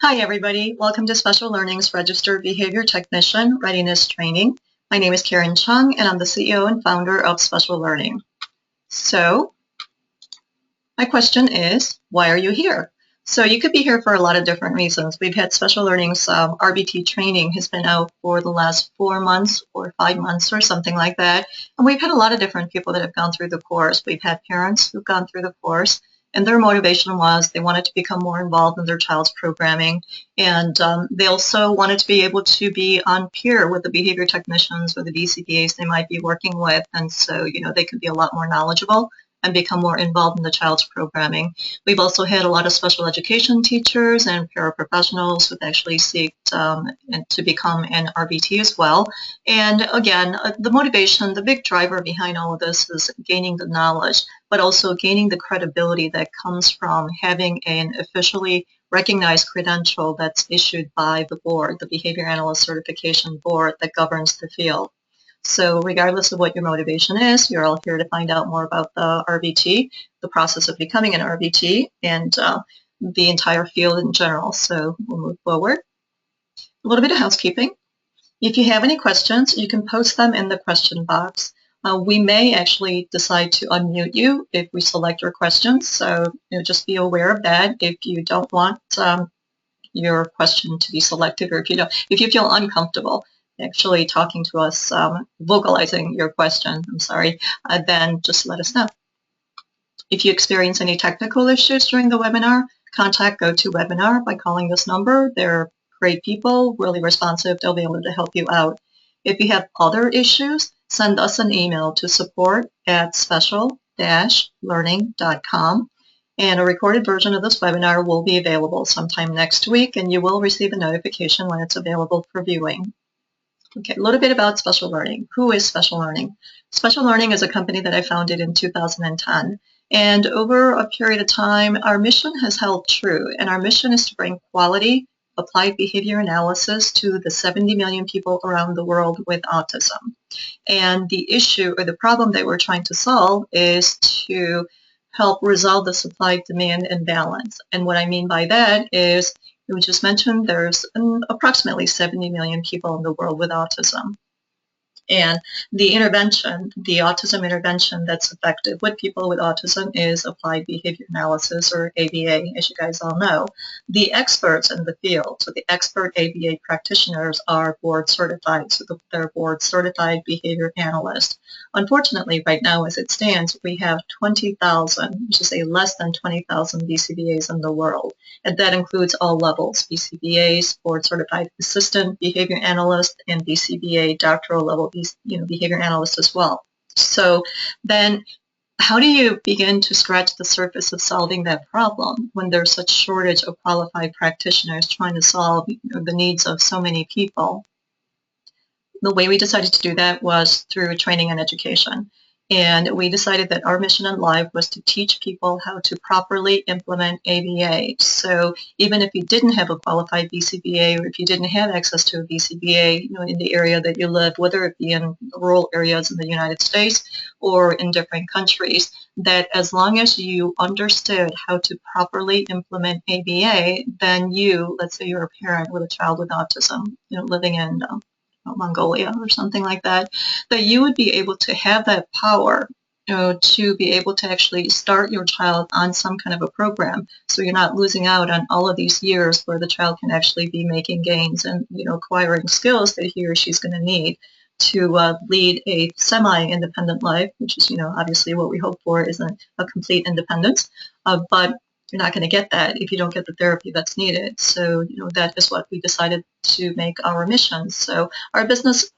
Hi everybody, welcome to Special Learning's Registered Behavior Technician Readiness Training. My name is Karen Chung and I'm the CEO and founder of Special Learning. So, my question is, why are you here? So you could be here for a lot of different reasons. We've had Special Learning's RBT training has been out for the last 4 months or 5 months or something like that. And we've had a lot of different people that have gone through the course. We've had parents who've gone through the course. And their motivation was they wanted to become more involved in their child's programming. And they also wanted to be able to be on peer with the behavior technicians or the BCBAs they might be working with. And so, they could be a lot more knowledgeable and become more involved in the child's programming. We've also had a lot of special education teachers and paraprofessionals who actually seek to become an RBT as well. And again, the motivation, the big driver behind all of this is gaining the knowledge, but also gaining the credibility that comes from having an officially recognized credential that's issued by the board, the Behavior Analyst Certification Board that governs the field. So regardless of what your motivation is, you're all here to find out more about the RBT, the process of becoming an RBT, and the entire field in general. So we'll move forward. A little bit of housekeeping. If you have any questions, you can post them in the question box. We may actually decide to unmute you if we select your questions, so just be aware of that. If you don't want your question to be selected, or if you feel uncomfortable actually talking to us, vocalizing your question, then just let us know. If you experience any technical issues during the webinar, contact GoToWebinar by calling this number. They're great people, really responsive. They'll be able to help you out. If you have other issues, send us an email to support@special-learning.com. And a recorded version of this webinar will be available sometime next week, and you will receive a notification when it's available for viewing. Okay, a little bit about Special Learning. Who is Special Learning? Special Learning is a company that I founded in 2010. And over a period of time, our mission has held true. And our mission is to bring quality applied behavior analysis to the 70 million people around the world with autism. And the issue or the problem that we're trying to solve is to help resolve the supply-demand imbalance. And what I mean by that is, we just mentioned there's approximately 70 million people in the world with autism. And the intervention, the autism intervention that's effective with people with autism is applied behavior analysis, or ABA, as you guys all know. The experts in the field, so the expert ABA practitioners, are board certified, so they're board certified behavior analysts. Unfortunately, right now as it stands, we have 20,000, which is a less than 20,000 BCBAs in the world. And that includes all levels, BCBAs, board certified assistant behavior analyst, and BCBA doctoral level behavior analyst as well. So then how do you begin to scratch the surface of solving that problem when there's such shortage of qualified practitioners trying to solve the needs of so many people? The way we decided to do that was through training and education. And we decided that our mission in life was to teach people how to properly implement ABA. So even if you didn't have a qualified BCBA, or if you didn't have access to a BCBA, in the area that you live, whether it be in rural areas in the United States or in different countries, that as long as you understood how to properly implement ABA, then let's say you're a parent with a child with autism, living in Mongolia or something like that, that you would be able to have that power to be able to actually start your child on some kind of a program, so you're not losing out on all of these years where the child can actually be making gains and acquiring skills that he or she's going to need to lead a semi-independent life, which is obviously what we hope for is a complete independence, but you're not going to get that if you don't get the therapy that's needed. So, that is what we decided to make our mission. So our business,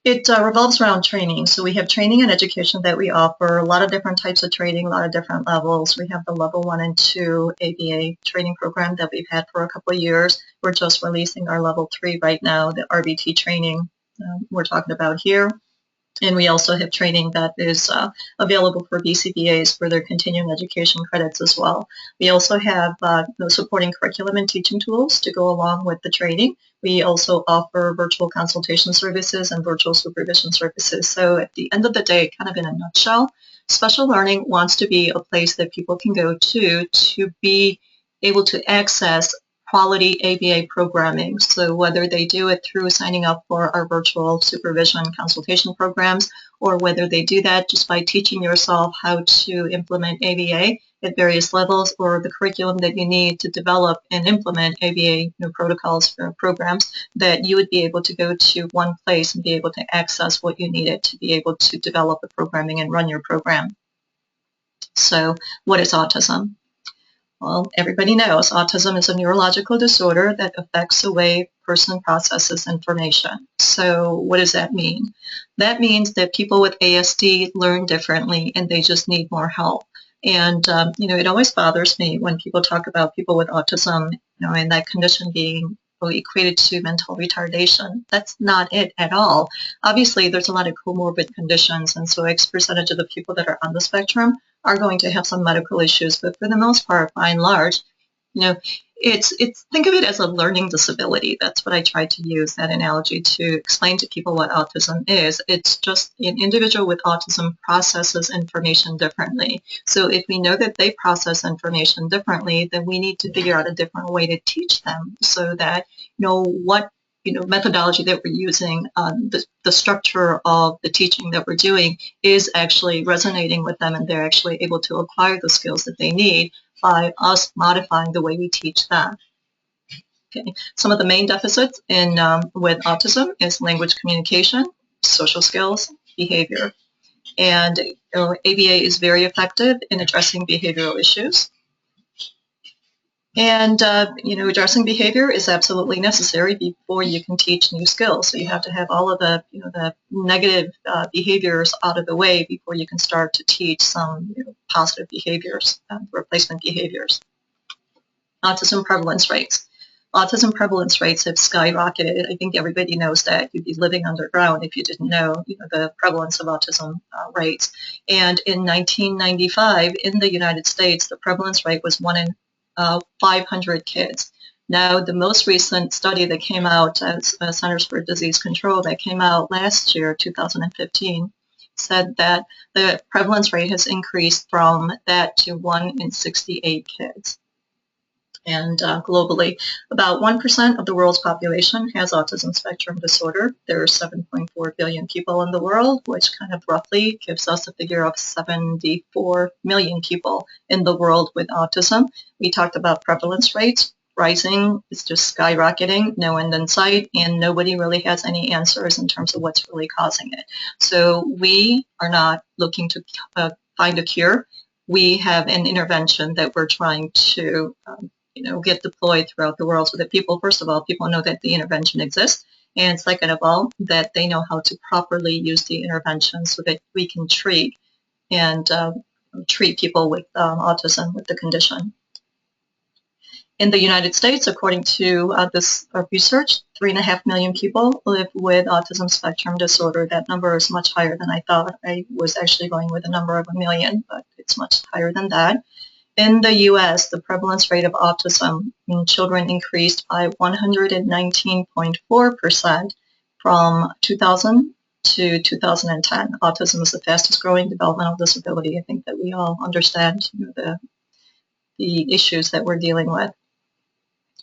it revolves around training. So we have training and education that we offer, a lot of different types of training, a lot of different levels. We have the level 1 and 2 ABA training program that we've had for a couple of years. We're just releasing our level 3 right now, the RBT training we're talking about here. And we also have training that is available for BCBAs for their continuing education credits as well. We also have supporting curriculum and teaching tools to go along with the training. We also offer virtual consultation services and virtual supervision services. So at the end of the day, kind of in a nutshell, Special Learning wants to be a place that people can go to be able to access quality ABA programming. So whether they do it through signing up for our virtual supervision consultation programs, or whether they do that just by teaching yourself how to implement ABA at various levels, or the curriculum that you need to develop and implement ABA protocols for programs, that you would be able to go to one place and be able to access what you needed to be able to develop the programming and run your program. So what is autism? Well, everybody knows autism is a neurological disorder that affects the way a person processes information. So what does that mean? That means that people with ASD learn differently and they just need more help. And, it always bothers me when people talk about people with autism, and that condition being equated to mental retardation. That's not it at all. Obviously, there's a lot of comorbid conditions, and so X percentage of the people that are on the spectrum are going to have some medical issues, but for the most part, by and large, it's think of it as a learning disability. That's what I try to use, that analogy, to explain to people what autism is. It's just an individual with autism processes information differently. So if we know that they process information differently, then we need to figure out a different way to teach them so that what methodology that we're using, the structure of the teaching that we're doing is actually resonating with them, and they're actually able to acquire the skills that they need by us modifying the way we teach them. Okay. Some of the main deficits with autism is language communication, social skills, behavior. And ABA is very effective in addressing behavioral issues. And, addressing behavior is absolutely necessary before you can teach new skills. So you have to have all of the, the negative behaviors out of the way before you can start to teach some positive behaviors, replacement behaviors. Autism prevalence rates. Autism prevalence rates have skyrocketed. I think everybody knows that. You'd be living underground if you didn't know, the prevalence of autism rates. And in 1995, in the United States, the prevalence rate was 1 in 500 kids. Now, the most recent study that came out as Centers for Disease Control that came out last year, 2015, said that the prevalence rate has increased from that to 1 in 68 kids. And globally, about 1% of the world's population has autism spectrum disorder. There are 7.4 billion people in the world, which kind of roughly gives us a figure of 74 million people in the world with autism. We talked about prevalence rates rising. It's just skyrocketing, no end in sight, and nobody really has any answers in terms of what's really causing it. So we are not looking to find a cure. We have an intervention that we're trying to get deployed throughout the world so that people, first of all, people know that the intervention exists, and second of all, that they know how to properly use the intervention so that we can treat people with autism, with the condition. In the United States, according to this research, 3.5 million people live with autism spectrum disorder. That number is much higher than I thought. I was actually going with a number of 1 million, but it's much higher than that. In the U.S., the prevalence rate of autism in children increased by 119.4% from 2000 to 2010. Autism is the fastest growing developmental disability. I think that we all understand the issues that we're dealing with.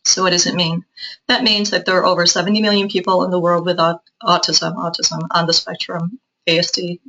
So what does it mean? That means that there are over 70 million people in the world with autism on the spectrum, ASD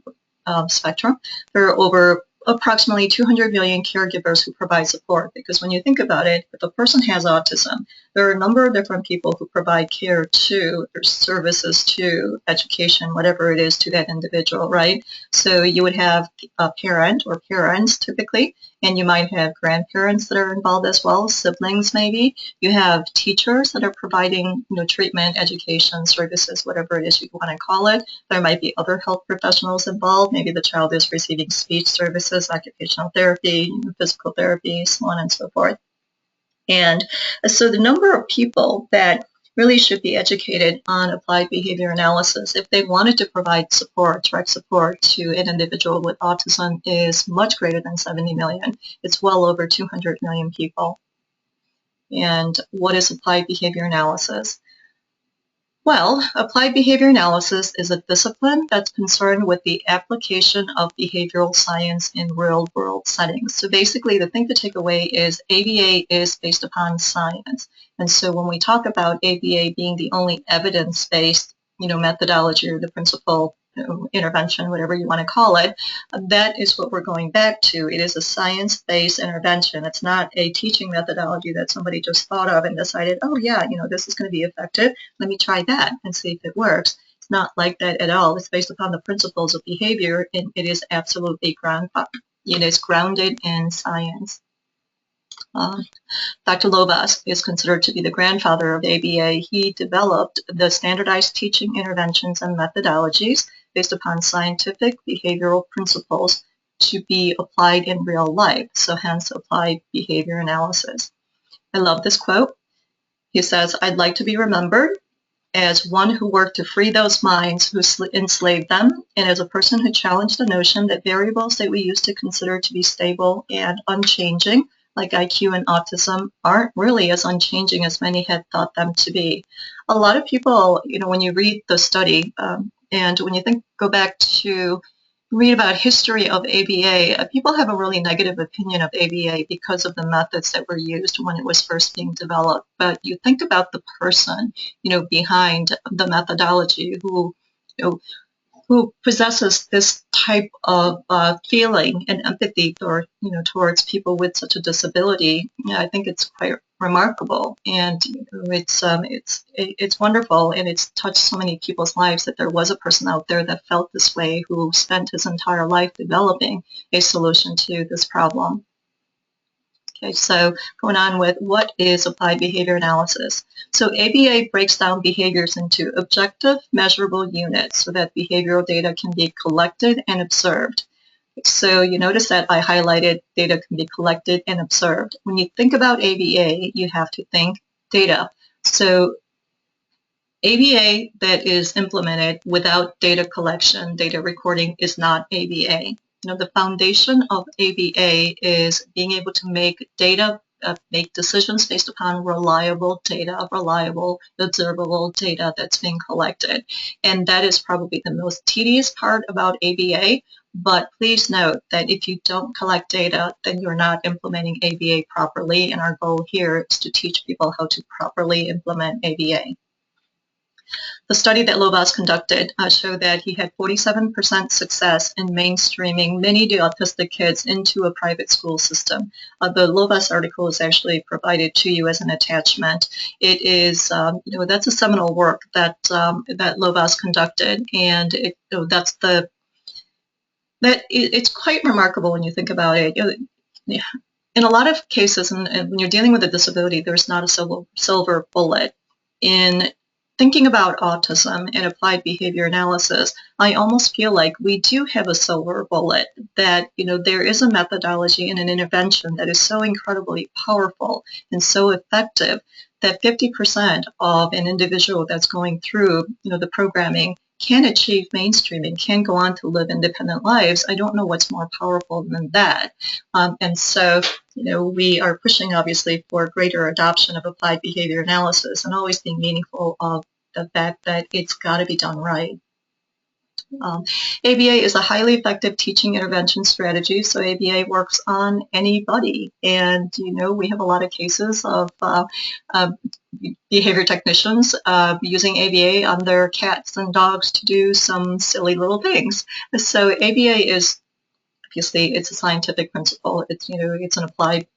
spectrum. There are over approximately 200 million caregivers who provide support, because when you think about it, if a person has autism, there are a number of different people who provide care to, or services to, education, whatever it is, to that individual, right? So you would have a parent or parents typically, and you might have grandparents that are involved as well, siblings maybe. You have teachers that are providing treatment, education, services, whatever it is you want to call it. There might be other health professionals involved. Maybe the child is receiving speech services, occupational therapy, physical therapy, so on and so forth. And so the number of people that really should be educated on applied behavior analysis, if they wanted to provide support, direct support to an individual with autism, is much greater than 70 million. It's well over 200 million people. And what is applied behavior analysis? Well, applied behavior analysis is a discipline that's concerned with the application of behavioral science in real-world settings. So basically, the thing to take away is ABA is based upon science. And so when we talk about ABA being the only evidence-based, methodology or the principal intervention, whatever you want to call it, that is what we're going back to. It is a science-based intervention. It's not a teaching methodology that somebody just thought of and decided, oh yeah, this is going to be effective. Let me try that and see if it works. It's not like that at all. It's based upon the principles of behavior, and it is absolutely grounded in science. Dr. Lovaas is considered to be the grandfather of ABA. He developed the standardized teaching interventions and methodologies based upon scientific behavioral principles to be applied in real life, so hence applied behavior analysis. I love this quote. He says, "I'd like to be remembered as one who worked to free those minds who enslaved them, and as a person who challenged the notion that variables that we used to consider to be stable and unchanging, like IQ and autism, aren't really as unchanging as many had thought them to be." A lot of people, when you read the study, and when you go back to read about history of ABA, people have a really negative opinion of ABA because of the methods that were used when it was first being developed. But you think about the person, behind the methodology who possesses this type of feeling and empathy towards people with such a disability. I think it's quite remarkable, and it's wonderful, and it's touched so many people's lives that there was a person out there that felt this way, who spent his entire life developing a solution to this problem. Okay, so going on with what is applied behavior analysis. So ABA breaks down behaviors into objective, measurable units so that behavioral data can be collected and observed. So you notice that I highlighted data can be collected and observed. When you think about ABA, you have to think data. So ABA that is implemented without data collection, data recording is not ABA. The foundation of ABA is being able to make decisions based upon reliable data, reliable, observable data that's being collected. And that is probably the most tedious part about ABA. But please note that if you don't collect data, then you're not implementing ABA properly. And our goal here is to teach people how to properly implement ABA. The study that Lovaas conducted showed that he had 47% success in mainstreaming many autistic kids into a private school system. The Lovaas article is actually provided to you as an attachment. It is, that's a seminal work that Lovaas conducted, and it's quite remarkable when you think about it. In a lot of cases, and when you're dealing with a disability, there's not a silver bullet. In thinking about autism and applied behavior analysis, I almost feel like we do have a silver bullet, that there is a methodology and an intervention that is so incredibly powerful and so effective that 50% of an individual that's going through the programming can achieve mainstreaming, can go on to live independent lives. I don't know what's more powerful than that. And so, we are pushing, obviously, for greater adoption of applied behavior analysis and always being meaningful of the fact that it's got to be done right. ABA is a highly effective teaching intervention strategy, so ABA works on anybody. And, we have a lot of cases of behavior technicians using ABA on their cats and dogs to do some silly little things. So ABA is, obviously, it's a scientific principle. It's, it's an applied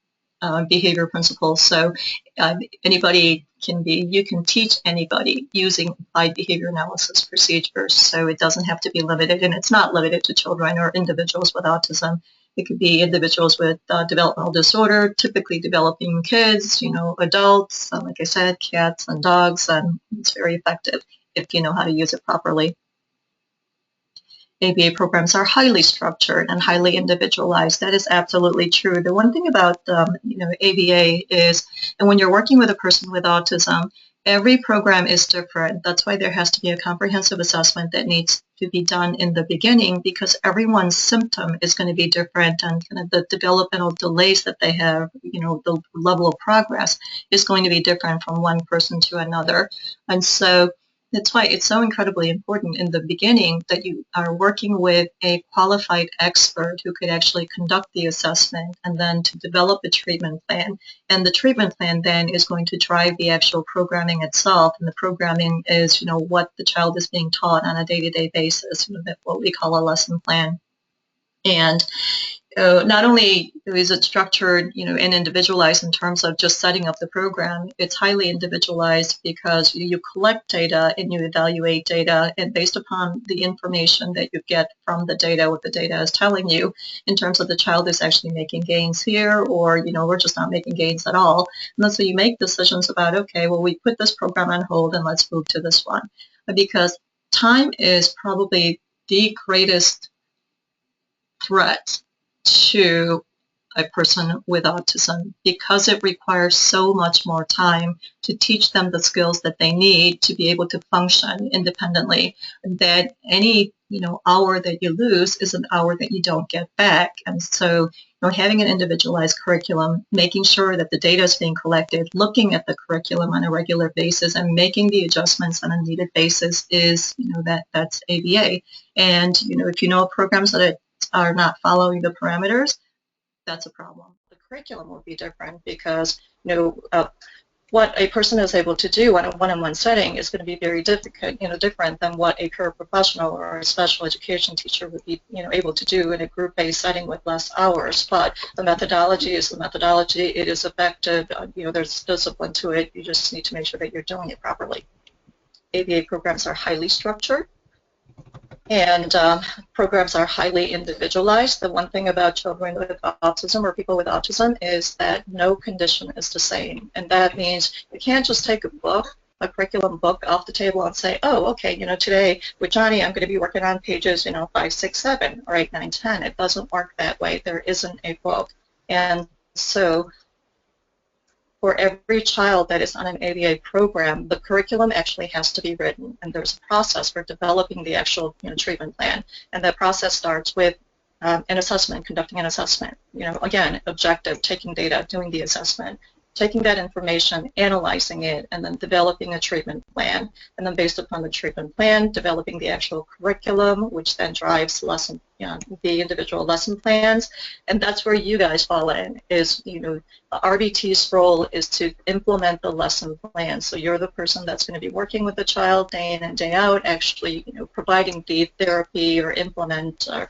behavior principle. So you can teach anybody using applied behavior analysis procedures. So it doesn't have to be limited, and it's not limited to children or individuals with autism. It could be individuals with developmental disorder, typically developing kids, adults, like I said, cats and dogs, and it's very effective if you know how to use it properly. ABA programs are highly structured and highly individualized. That is absolutely true. The one thing about ABA is, and when you're working with a person with autism, every program is different. That's why there has to be a comprehensive assessment that needs to be done in the beginning, because everyone's symptom is going to be different, and kind of the developmental delays that they have, the level of progress is going to be different from one person to another. And so That's why it's so incredibly important in the beginning that you are working with a qualified expert who could actually conduct the assessment and then to develop a treatment plan. And the treatment plan then is going to drive the actual programming itself. And the programming is, what the child is being taught on a day-to-day basis, what we call a lesson plan. And not only is it structured, and individualized in terms of just setting up the program, it's highly individualized because you collect data and you evaluate data, and based upon the information that you get from the data, what the data is telling you in terms of the child is actually making gains here, or, we're just not making gains at all. And then so you make decisions about, okay, well, we put this program on hold and let's move to this one. Because time is probably the greatest threat to a person with autism, because it requires so much more time to teach them the skills that they need to be able to function independently, that any hour that you lose is an hour that you don't get back. And so having an individualized curriculum, making sure that the data is being collected, looking at the curriculum on a regular basis and making the adjustments on a needed basis is that's ABA. And if programs that are not following the parameters, that's a problem. The curriculum will be different because what a person is able to do in a one-on-one setting is going to be very different than what a paraprofessional or a special education teacher would be able to do in a group-based setting with less hours. But the methodology is the methodology. It is effective. There's discipline to it. You just need to make sure that you're doing it properly. ABA programs are highly structured, and programs are highly individualized. The one thing about children with autism or people with autism is that no condition is the same. And that means you can't just take a curriculum book off the table and say, oh, okay, today with Johnny, I'm going to be working on pages, 5, 6, 7, or 8, 9, 10. It doesn't work that way. There isn't a book. And so for every child that is on an ABA program, the curriculum actually has to be written, and there's a process for developing the actual treatment plan. And that process starts with an assessment, conducting an assessment. Again, objective, taking data, doing the assessment, taking that information, analyzing it, and then developing a treatment plan. And then based upon the treatment plan, developing the actual curriculum, which then drives the individual lesson plans. And that's where you guys fall in, is, RBT's role is to implement the lesson plan. So you're the person that's going to be working with the child day in and day out, actually, providing the therapy or implement, or,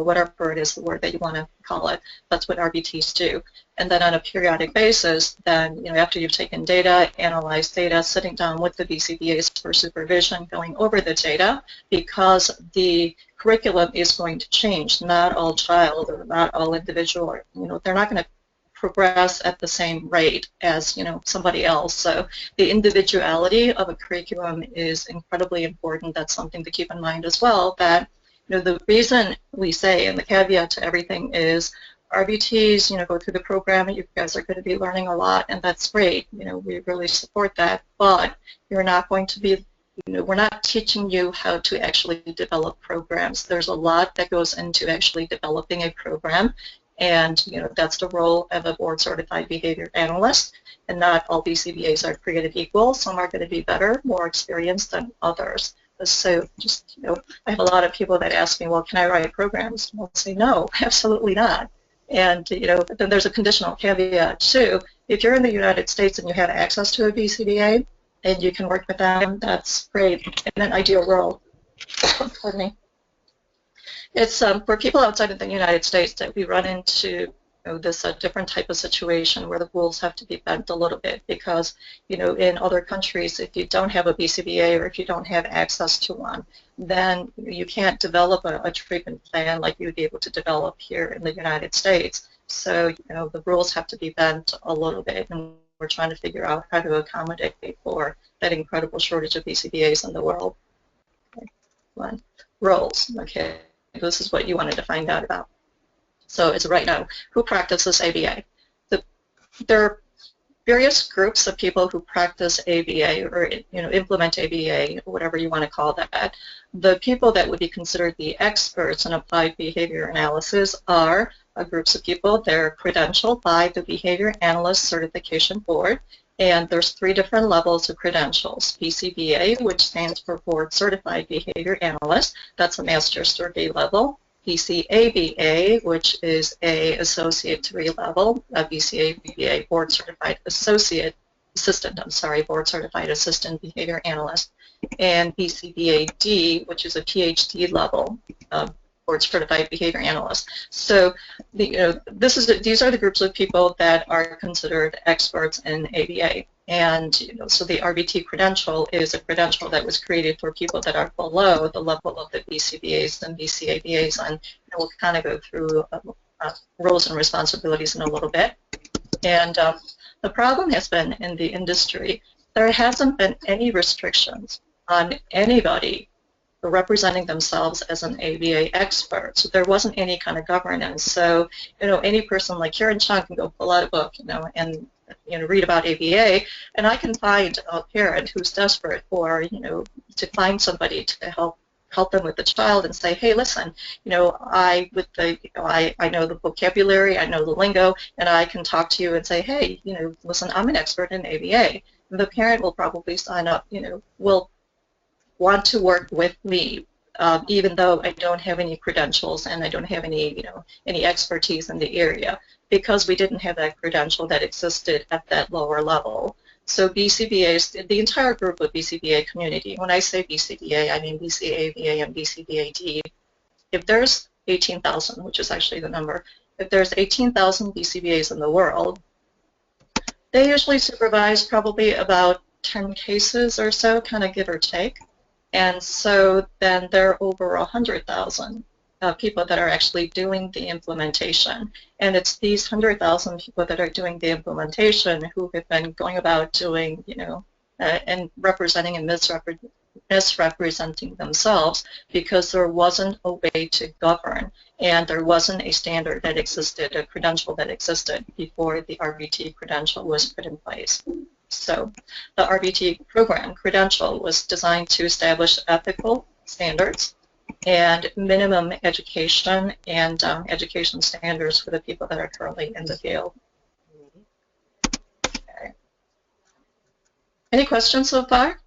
whatever it is, the word that you want to call it. That's what RBTs do. And then on a periodic basis, then, after you've taken data, analyzed data, sitting down with the BCBAs for supervision, going over the data, because the curriculum is going to change. Not all child or not all individual, they're not going to progress at the same rate as, somebody else. So the individuality of a curriculum is incredibly important. That's something to keep in mind as well, that, the reason we say, and the caveat to everything is, RBTs, go through the program, you guys are going to be learning a lot, and that's great. We really support that, but you're not going to be, we're not teaching you how to actually develop programs. There's a lot that goes into actually developing a program, and, that's the role of a Board Certified Behavior Analyst, and not all BCBAs are created equal. Some are going to be better, more experienced than others. So just, I have a lot of people that ask me, well, can I write programs? I'll say, no, absolutely not. And, then there's a conditional caveat, too. If you're in the United States and you have access to a BCBA and you can work with them, that's great. In an ideal world, pardon me. It's for people outside of the United States that we run into this different type of situation where the rules have to be bent a little bit, because, in other countries, if you don't have a BCBA or if you don't have access to one, then you can't develop a treatment plan like you would be able to develop here in the United States. So, the rules have to be bent a little bit, and we're trying to figure out how to accommodate for that incredible shortage of BCBAs in the world. Okay. One. Roles. Okay, this is what you wanted to find out about. So it's right now, who practices ABA? There are various groups of people who practice ABA or implement ABA, or whatever you want to call that. The people that would be considered the experts in applied behavior analysis are groups of people. They're credentialed by the Behavior Analyst Certification Board, And there's 3 different levels of credentials. BCBA, which stands for Board Certified Behavior Analyst. That's a master's degree level. BCABA, which is a associate degree level. BCABA, Board Certified Board Certified Assistant Behavior Analyst. And BCBAD, which is a PhD level Board Certified Behavior Analyst. So, these are the groups of people that are considered experts in ABA. And so the RBT credential is a credential that was created for people that are below the level of the BCBAs and BCABAs, and we'll kind of go through roles and responsibilities in a little bit. And the problem has been in the industry, there hasn't been any restrictions on anybody representing themselves as an ABA expert. So there wasn't any kind of governance. So, any person like Karen Chung can go pull out a book, and read about ABA, and I can find a parent who's desperate for, to find somebody to help them with the child and say, hey, listen, I know the vocabulary, I know the lingo, and I can talk to you and say, hey, listen, I'm an expert in ABA. And the parent will probably sign up, will want to work with me, even though I don't have any credentials and I don't have any, any expertise in the area, because we didn't have that credential that existed at that lower level. So BCBAs, the entire group of BCBA community, when I say BCBA, I mean BCABA and BCBAD. If there's 18,000, which is actually the number, if there's 18,000 BCBAs in the world, they usually supervise probably about 10 cases or so, kind of give or take. And so then there are over 100,000 people that are actually doing the implementation. And it's these 100,000 people that are doing the implementation who have been going about doing, and representing and misrepresenting themselves, because there wasn't a way to govern, and there wasn't a standard that existed, a credential that existed before the RBT credential was put in place. So the RBT program credential was designed to establish ethical standards and minimum education and education standards for the people that are currently in the field. Okay. Any questions so far?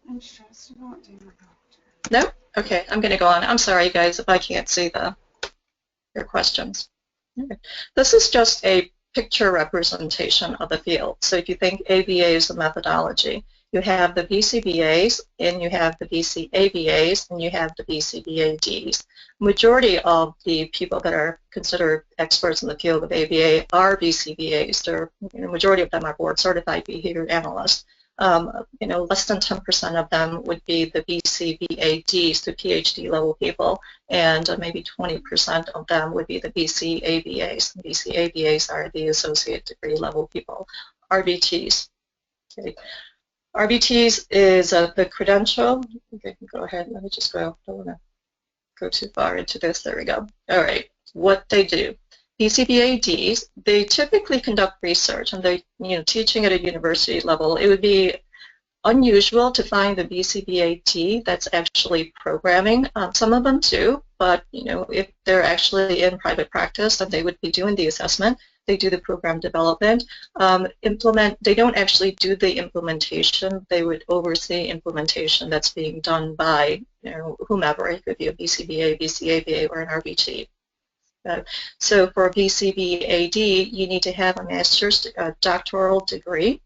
I'm stressed about doing my doctor. No? Okay, I'm going to go on. I'm sorry, guys, if I can't see your questions. Okay. This is just a picture representation of the field. So if you think ABA is a methodology, you have the BCBAs, and you have the BCABAs, and you have the BCBADs. Majority of the people that are considered experts in the field of ABA are BCBAs. The majority of them are Board Certified Behavior Analysts. Less than 10% of them would be the BCBADs, the PhD level people, and maybe 20% of them would be the BCABAs. The BCABAs are the associate degree level people. RBTs. Okay. RBTs is the credential. Okay, go ahead. Let me just go. I don't want to go too far into this. There we go. All right. What they do. BCBADs, they typically conduct research, and they're teaching at a university level. It would be unusual to find the BCBAD that's actually programming. Some of them do, but if they're actually in private practice, then they would be doing the assessment. They do the program development. They don't actually do the implementation. They would oversee implementation that's being done by whomever. It could be a BCBA, BCABA, or an RBT. So for BCBAD, you need to have a master's doctoral degree,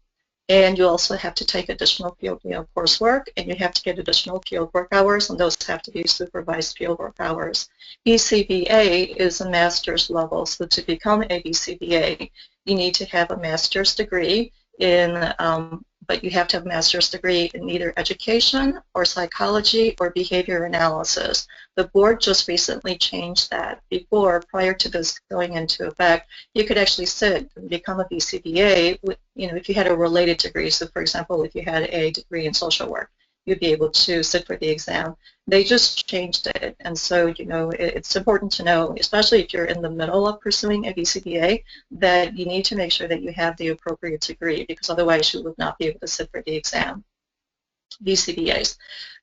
and you also have to take additional field coursework, and you have to get additional field work hours, and those have to be supervised field work hours. BCBA is a master's level, so to become a BCBA, you need to have a master's degree in but you have to have a master's degree in either education or psychology or behavior analysis. The board just recently changed that. Before, prior to this going into effect, you could actually sit and become a BCBA with, if you had a related degree. So, for example, if you had a degree in social work, you'd be able to sit for the exam. They just changed it, and so it's important to know, especially if you're in the middle of pursuing a BCBA, that you need to make sure that you have the appropriate degree, because otherwise you would not be able to sit for the exam. BCBAs.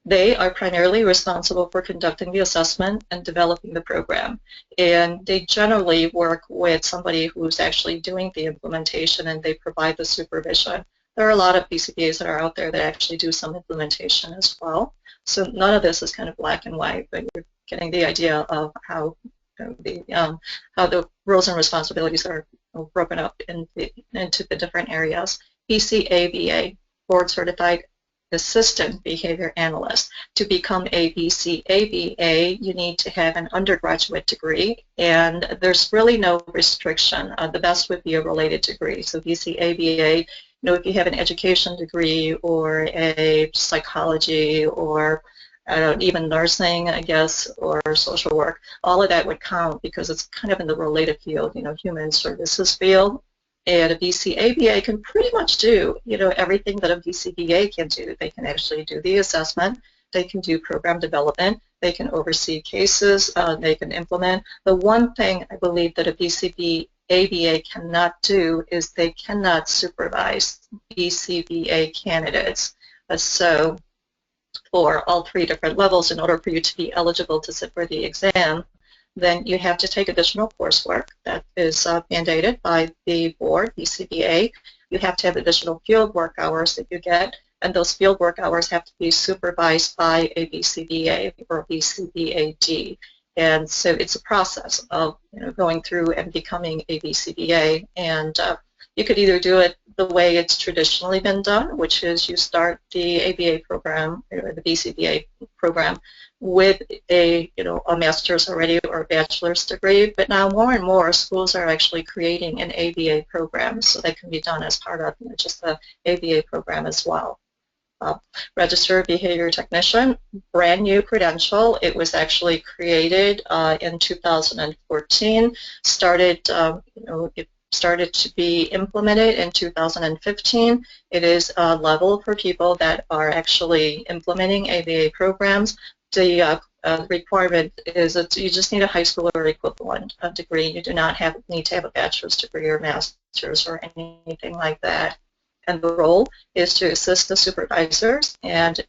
They are primarily responsible for conducting the assessment and developing the program. And they generally work with somebody who's actually doing the implementation, and they provide the supervision. There are a lot of BCBAs that are out there that actually do some implementation as well. So none of this is kind of black and white, but you're getting the idea of how the roles and responsibilities are broken up into the different areas. BCABA, Board Certified Assistant Behavior Analyst. To become a BCABA, you need to have an undergraduate degree, and there's really no restriction. The best would be a related degree. So BCABA, if you have an education degree or a psychology or even nursing, I guess, or social work, all of that would count because it's kind of in the related field, human services field. And a BCABA can pretty much do, everything that a BCBA can do. They can actually do the assessment. They can do program development. They can oversee cases. They can implement. The one thing I believe that a BCBA cannot do is they cannot supervise BCBA candidates. So for all three different levels, in order for you to be eligible to sit for the exam, then you have to take additional coursework that is mandated by the board, BCBA. You have to have additional field work hours that you get, and those field work hours have to be supervised by a BCBA or BCBAD. And so it's a process of going through and becoming a BCBA, and you could either do it the way it's traditionally been done, which is you start the ABA program or the BCBA program with a master's already or a bachelor's degree, but now more and more schools are actually creating an ABA program, so that can be done as part of just the ABA program as well. Registered Behavior Technician, brand new credential. It was actually created in 2014. It started to be implemented in 2015. It is a level for people that are actually implementing ABA programs. The requirement is that you just need a high school or equivalent degree. You do not need to have a bachelor's degree or master's or anything like that. And the role is to assist the supervisors, and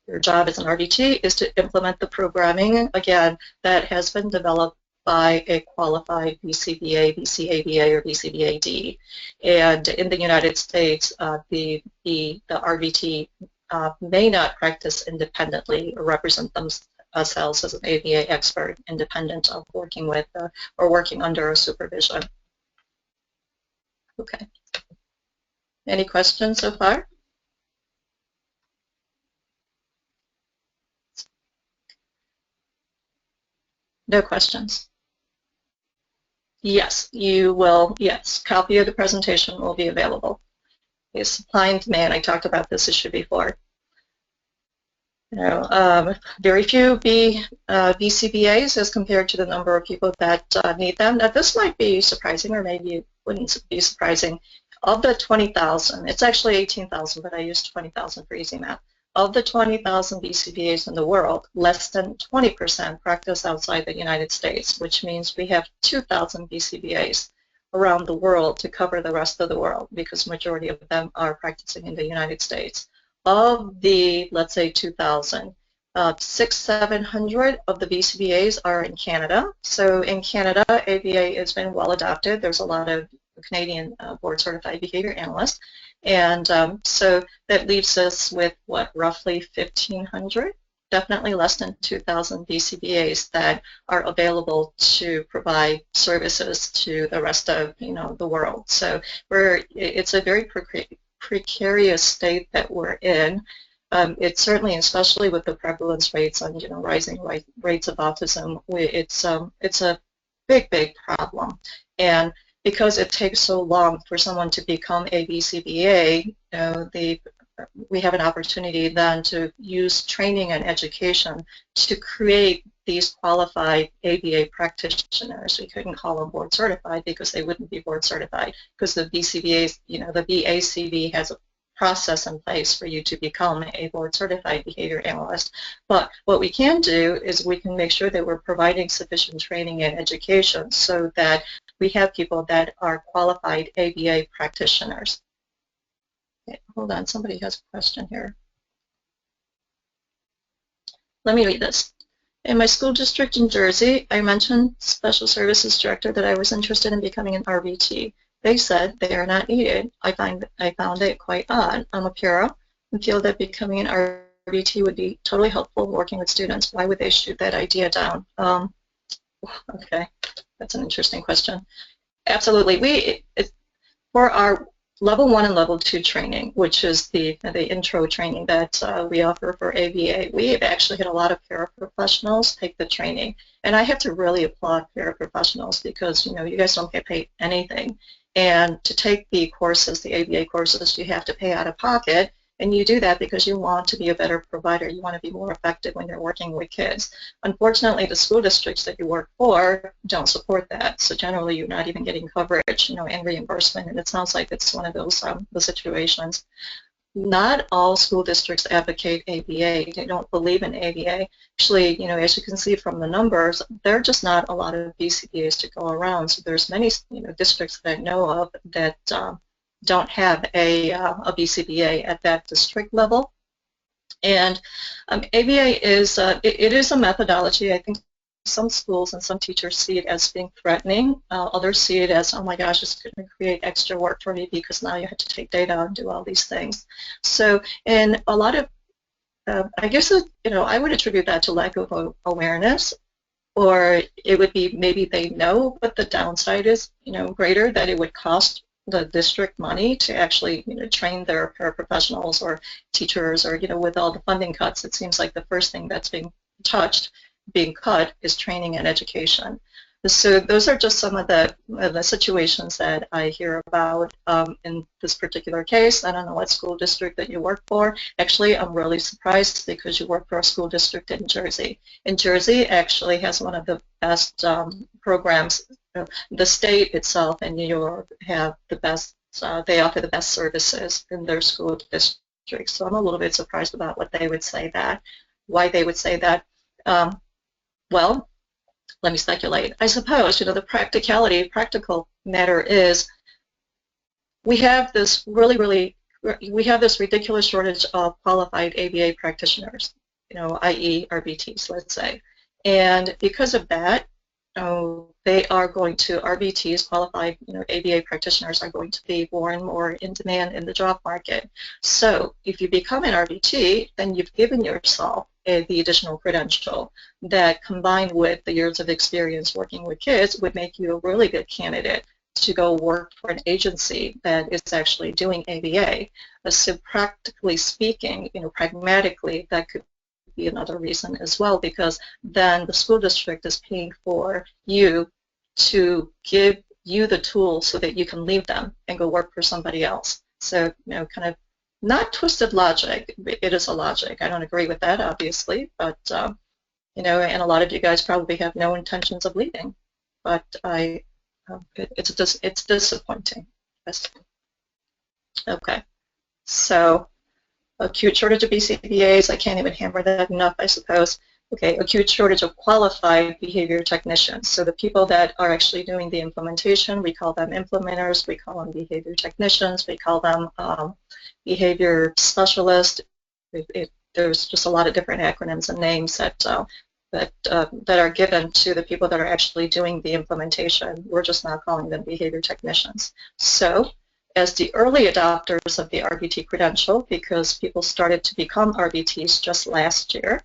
your job as an RBT is to implement the programming, again, that has been developed by a qualified BCBA, BCABA, or BCBAD. And in the United States, the RBT may not practice independently or represent themselves as an ABA expert independent of working with or working under a supervision. Okay. Any questions so far? No questions? Yes, you will. Yes, copy of the presentation will be available. It's supply and demand. I talked about this issue before. Very few BCBAs as compared to the number of people that need them. Now, this might be surprising, or maybe it wouldn't be surprising. Of the 20,000, it's actually 18,000, but I used 20,000 for easy math. Of the 20,000 BCBAs in the world, less than 20% practice outside the United States, which means we have 2,000 BCBAs around the world to cover the rest of the world, because majority of them are practicing in the United States. Of the, let's say, 2,000, 600-700 of the BCBAs are in Canada. So in Canada, ABA has been well adopted. There's a lot of Canadian Board Certified Behavior Analysts. And so that leaves us with, what, roughly 1,500? Definitely less than 2,000 BCBAs that are available to provide services to the rest of, the world. So it's a very precarious state that we're in. It's certainly, especially with the prevalence rates on, rising rates of autism, it's a big problem. And because it takes so long for someone to become a BCBA, we have an opportunity then to use training and education to create these qualified ABA practitioners. We couldn't call them board certified because they wouldn't be board certified, because the BCBA's, the BACB has a process in place for you to become a board certified behavior analyst. But what we can do is we can make sure that we're providing sufficient training and education so that we have people that are qualified ABA practitioners. Okay, hold on, somebody has a question here. Let me read this. In my school district in Jersey, I mentioned special services director that I was interested in becoming an RBT. They said they are not needed. I found it quite odd. I'm a para and feel that becoming an RBT would be totally helpful working with students. Why would they shoot that idea down? Okay, that's an interesting question. Absolutely. For our Level 1 and Level 2 training, which is the intro training that we offer for ABA, we have actually had a lot of paraprofessionals take the training. And I have to really applaud paraprofessionals because, you guys don't get paid anything. And to take the courses, the ABA courses, you have to pay out of pocket. And you do that because you want to be a better provider. You want to be more effective when you're working with kids. Unfortunately, the school districts that you work for don't support that. So generally, you're not even getting coverage, and reimbursement. And it sounds like it's one of those the situations. Not all school districts advocate ABA. They don't believe in ABA. Actually, as you can see from the numbers, there are just not a lot of BCBAs to go around. So there's many, districts that I know of that don't have a BCBA at that district level. And ABA is it is a methodology. I think some schools and some teachers see it as being threatening. Others see it as, oh my gosh, it's going to create extra work for me because now you have to take data and do all these things. So, and a lot of, I guess, I would attribute that to lack of awareness, or it would be maybe they know, but the downside is, greater, that it would cost the district money to actually, train their paraprofessionals or teachers, or, with all the funding cuts, it seems like the first thing that's being cut is training and education. So those are just some of the situations that I hear about in this particular case. I don't know what school district that you work for. Actually, I'm really surprised because you work for a school district in Jersey. And Jersey actually has one of the best programs. The state itself and New York have the best, they offer the best services in their school districts. So I'm a little bit surprised about what they would say that, why they would say that. Well, let me speculate. I suppose, the practical matter is we have this this ridiculous shortage of qualified ABA practitioners, i.e. RBTs, let's say. And because of that, RBTs, qualified, ABA practitioners, are going to be more and more in demand in the job market. So if you become an RBT, then you've given yourself the additional credential that, combined with the years of experience working with kids, would make you a really good candidate to go work for an agency that is actually doing ABA. So practically speaking, pragmatically, that could be another reason as well, because then the school district is paying for you to give you the tools so that you can leave them and go work for somebody else. So, kind of not twisted logic. It is a logic. I don't agree with that, obviously, but, and a lot of you guys probably have no intentions of leaving, but it's disappointing. Yes. Okay, so acute shortage of BCBAs, I can't even hammer that enough, I suppose. Okay, acute shortage of qualified behavior technicians. So the people that are actually doing the implementation, we call them implementers, we call them behavior technicians, we call them behavior specialists. There's just a lot of different acronyms and names that are given to the people that are actually doing the implementation. We're just now calling them behavior technicians. So, as the early adopters of the RBT credential, because people started to become RBTs just last year,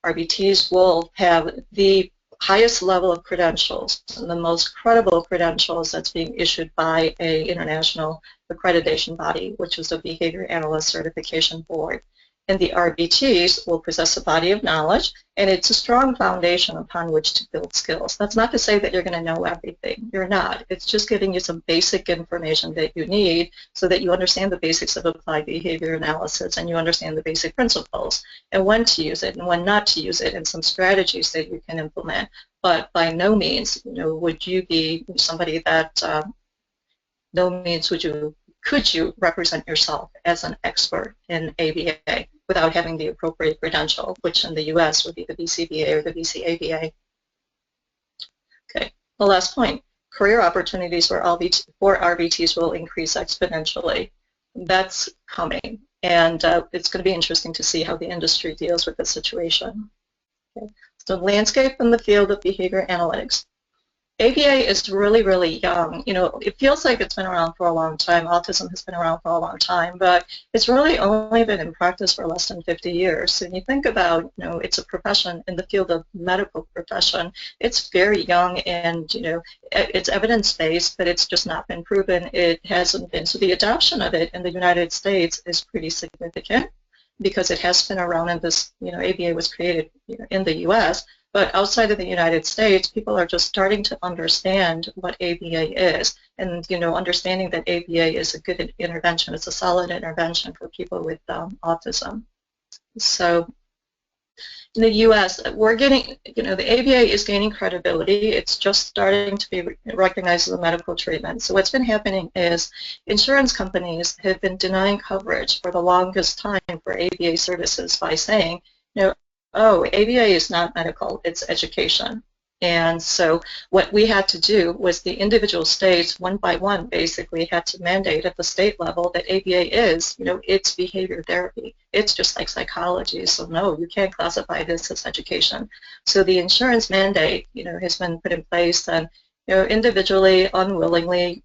RBTs will have the highest level of credentials and the most credible credentials that's being issued by an international accreditation body, which is the Behavior Analyst Certification Board. And the RBTs will possess a body of knowledge, and it's a strong foundation upon which to build skills. That's not to say that you're going to know everything. You're not. It's just giving you some basic information that you need so that you understand the basics of applied behavior analysis and you understand the basic principles and when to use it and when not to use it and some strategies that you can implement. But by no means, would you be somebody that, could you represent yourself as an expert in ABA without having the appropriate credential, which in the U.S. would be the BCBA or the BCABA. Okay, the last point, career opportunities for RBTs will increase exponentially. That's coming, and it's going to be interesting to see how the industry deals with the situation. Okay. So landscape in the field of behavior analytics. ABA is really, really young. You know, it feels like it's been around for a long time. Autism has been around for a long time, but it's really only been in practice for less than 50 years. So when you think about, you know, it's a profession in the field of medical profession, it's very young and, you know, it's evidence-based, but it's just not been proven. It hasn't been. So the adoption of it in the United States is pretty significant because it has been around in this, you know, ABA was created, you know, in the U.S., but outside of the United States, people are just starting to understand what ABA is, and you know, understanding that ABA is a good intervention. It's a solid intervention for people with autism. So in the U.S., we're getting, you know, the ABA is gaining credibility. It's just starting to be recognized as a medical treatment. So what's been happening is insurance companies have been denying coverage for the longest time for ABA services by saying, you know, oh, ABA is not medical, it's education. And so what we had to do was the individual states, one by one, basically had to mandate at the state level that ABA is, you know, it's behavior therapy. It's just like psychology, so no, you can't classify this as education. So the insurance mandate, you know, has been put in place, and you know, individually, unwillingly,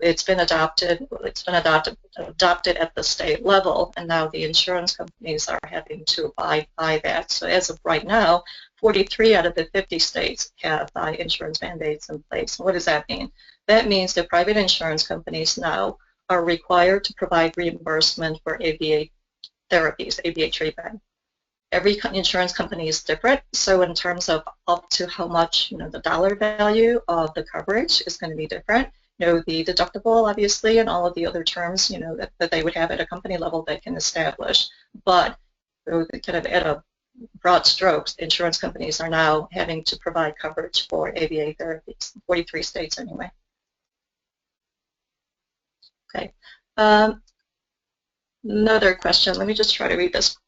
it's been adopted. It's been adopted at the state level, and now the insurance companies are having to abide by that. So as of right now, 43 out of the 50 states have insurance mandates in place. What does that mean? That means that private insurance companies now are required to provide reimbursement for ABA therapies, ABA treatment. Every insurance company is different, so in terms of up to how much, you know, the dollar value of the coverage is going to be different. You know, the deductible, obviously, and all of the other terms, you know, that they would have at a company level that can establish. But you know, kind of at a broad strokes, insurance companies are now having to provide coverage for ABA therapies, 43 states anyway. Okay. Another question. Let me just try to read this.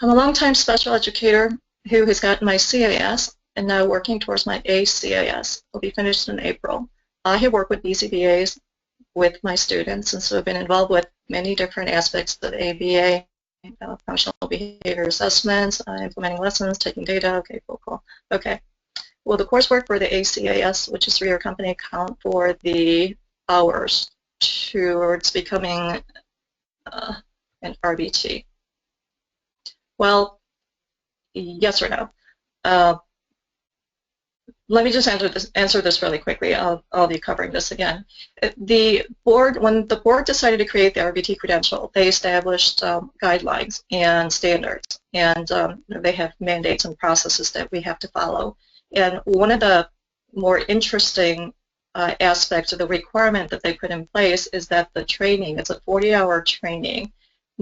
I'm a longtime special educator who has gotten my CAS and now working towards my ACAS. I'll be finished in April. I have worked with BCBAs with my students, and so I've been involved with many different aspects of ABA, functional behavior assessments, implementing lessons, taking data. Okay, cool. Okay. Will the coursework for the ACAS, which is for your company, account for the hours towards becoming an RBT? Well, yes or no. Let me just answer this really quickly. I'll be covering this again. The board, when the board decided to create the RBT credential, they established guidelines and standards, and they have mandates and processes that we have to follow. And one of the more interesting aspects of the requirement that they put in place is that the training, it's a 40-hour training,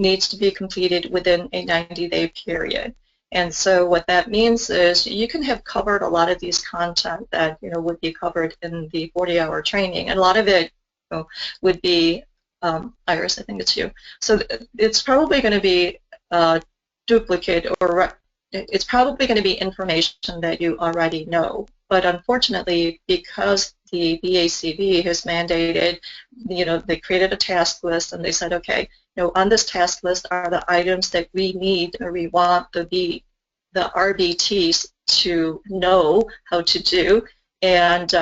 needs to be completed within a 90-day period. And so what that means is you can have covered a lot of these content that, you know, would be covered in the 40-hour training, and a lot of it, you know, would be Iris, I think it's you. So it's probably going to be duplicate, or it's probably going to be information that you already know. But unfortunately, because the BACB has mandated, you know, they created a task list and they said, okay, you know, on this task list are the items that we need or we want the RBTs to know how to do, and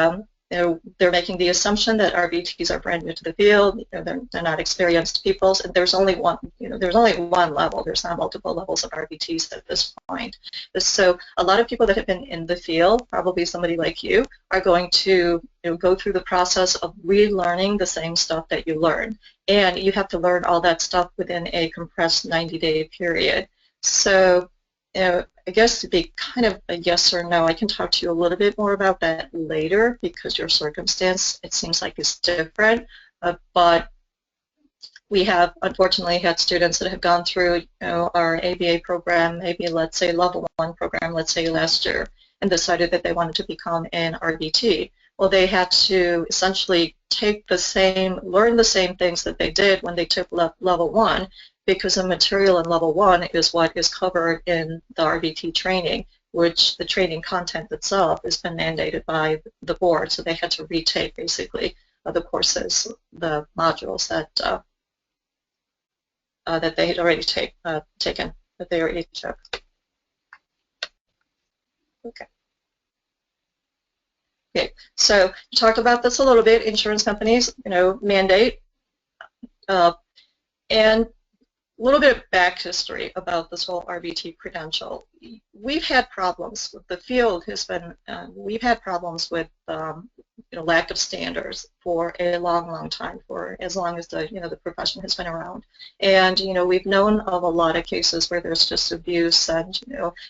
you know, they're making the assumption that RBTs are brand new to the field. You know, they're not experienced people, and there's only one. You know, there's only one level. There's not multiple levels of RBTs at this point. So a lot of people that have been in the field, probably somebody like you, are going to, you know, go through the process of relearning the same stuff that you learned, and you have to learn all that stuff within a compressed 90-day period. So, you know, I guess to be kind of a yes or no, I can talk to you a little bit more about that later because your circumstance, it seems like, is different. But we have, unfortunately, had students that have gone through, you know, our ABA program, maybe let's say level 1 program, let's say last year, and decided that they wanted to become an RBT. Well, they had to essentially take the same, learn the same things that they did when they took level 1, because the material in level 1 is what is covered in the RBT training, which the training content itself has been mandated by the board. So they had to retake, basically, the courses, the modules that that they had already taken, that they already took. Okay. Okay, so you talked about this a little bit. Insurance companies, mandate, and a little bit of back history about this whole RBT credential. We've had problems with the field. We've had problems with lack of standards for a long time, for as long as the profession has been around. And we've known of a lot of cases where there's just abuse and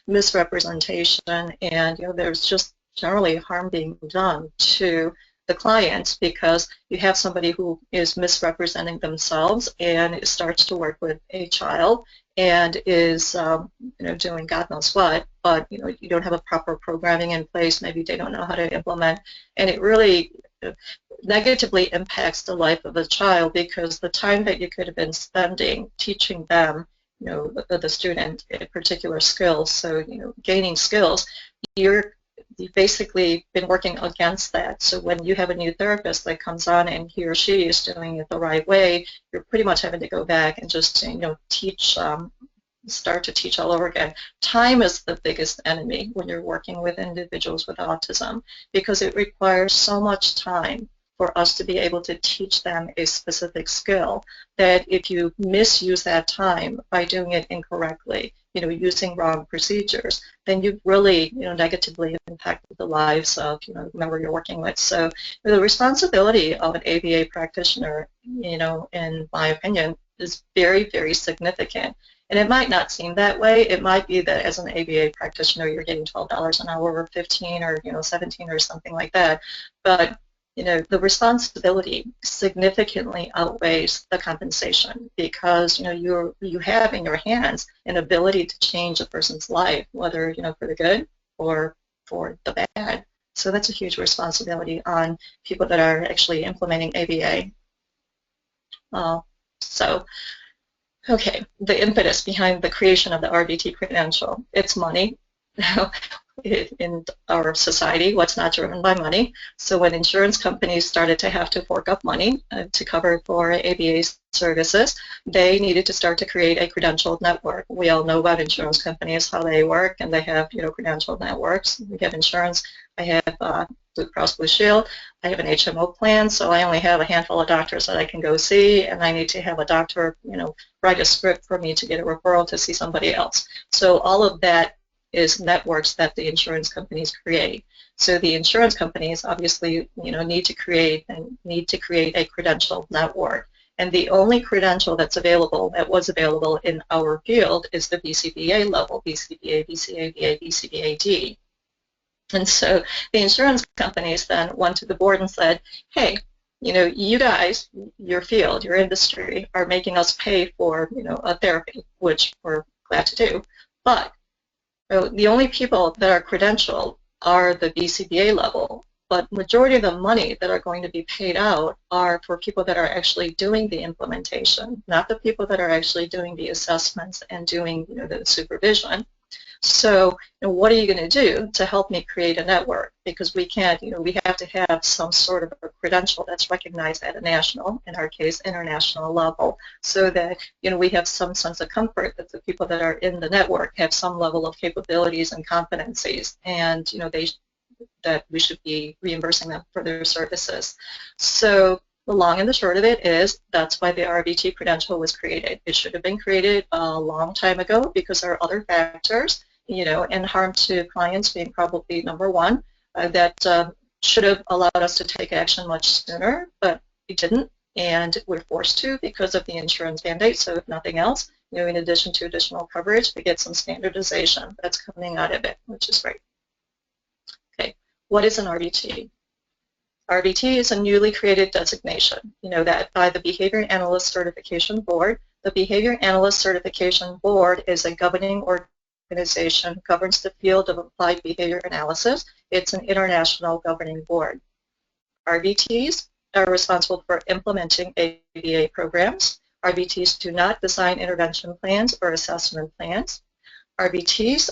misrepresentation, and there's just generally harm being done to the clients because you have somebody who is misrepresenting themselves and starts to work with a child and is doing God knows what, but you don't have a proper programming in place. Maybe they don't know how to implement, and it really negatively impacts the life of a child because the time that you could have been spending teaching them, the student a particular skills, so gaining skills, you've basically been working against that. So when you have a new therapist that comes on and he or she is doing it the right way, you're pretty much having to go back and just start to teach all over again. Time is the biggest enemy when you're working with individuals with autism because it requires so much time for us to be able to teach them a specific skill that if you misuse that time by doing it incorrectly, using wrong procedures, then you've really, negatively impacted the lives of, whomever you're working with. So the responsibility of an ABA practitioner, in my opinion, is very, very significant. And it might not seem that way. It might be that as an ABA practitioner, you're getting $12 an hour or 15 or, 17 or something like that. But the responsibility significantly outweighs the compensation because, you have in your hands an ability to change a person's life, whether, for the good or for the bad. So that's a huge responsibility on people that are actually implementing ABA. Okay, the impetus behind the creation of the RBT credential, it's money. In our society, what's not driven by money. So when insurance companies started to have to fork up money to cover for ABA services, they needed to start to create a credentialed network. We all know about insurance companies, how they work, and they have, credentialed networks. We get insurance. I have Blue Cross Blue Shield. I have an HMO plan, so I only have a handful of doctors that I can go see, and I need to have a doctor, write a script for me to get a referral to see somebody else. So all of that is networks that the insurance companies create. So the insurance companies obviously, need to create a credential network. And the only credential that's available, that was available in our field, is the BCBA level, BCBA, BCABA, BCBAD. And so the insurance companies then went to the board and said, hey, you guys, your field, your industry, are making us pay for, a therapy, which we're glad to do, but the only people that are credentialed are the BCBA level, but majority of the money that are going to be paid out are for people that are actually doing the implementation, not the people that are actually doing the assessments and doing, the supervision. So, what are you going to do to help me create a network? Because we can't, we have to have some sort of a credential that's recognized at a national, in our case, international level, so that, we have some sense of comfort that the people that are in the network have some level of capabilities and competencies, and, that we should be reimbursing them for their services. So the long and the short of it is that's why the RBT credential was created. It should have been created a long time ago because there are other factors, and harm to clients being probably number one, that should have allowed us to take action much sooner, but we didn't, and we're forced to because of the insurance mandate. So if nothing else, in addition to additional coverage, we get some standardization that's coming out of it, which is great. Okay, what is an RBT? RBT is a newly created designation, that by the Behavior Analyst Certification Board. The Behavior Analyst Certification Board is a governing organization, governs the field of applied behavior analysis. It's an international governing board. RBTs are responsible for implementing ABA programs. RBTs do not design intervention plans or assessment plans. RBTs,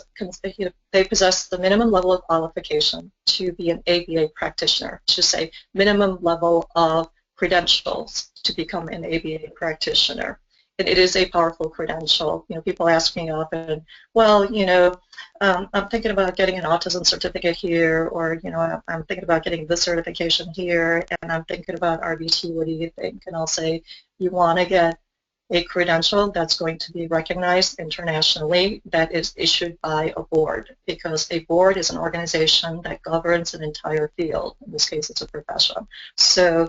they possess the minimum level of qualification to be an ABA practitioner, to say minimum level of credentials to become an ABA practitioner. it is a powerful credential. People ask me often, well, I'm thinking about getting an autism certificate here, or, I'm thinking about getting this certification here, and I'm thinking about RBT, what do you think? And I'll say, you want to get a credential that's going to be recognized internationally, that is issued by a board, because a board is an organization that governs an entire field. In this case, it's a profession. So,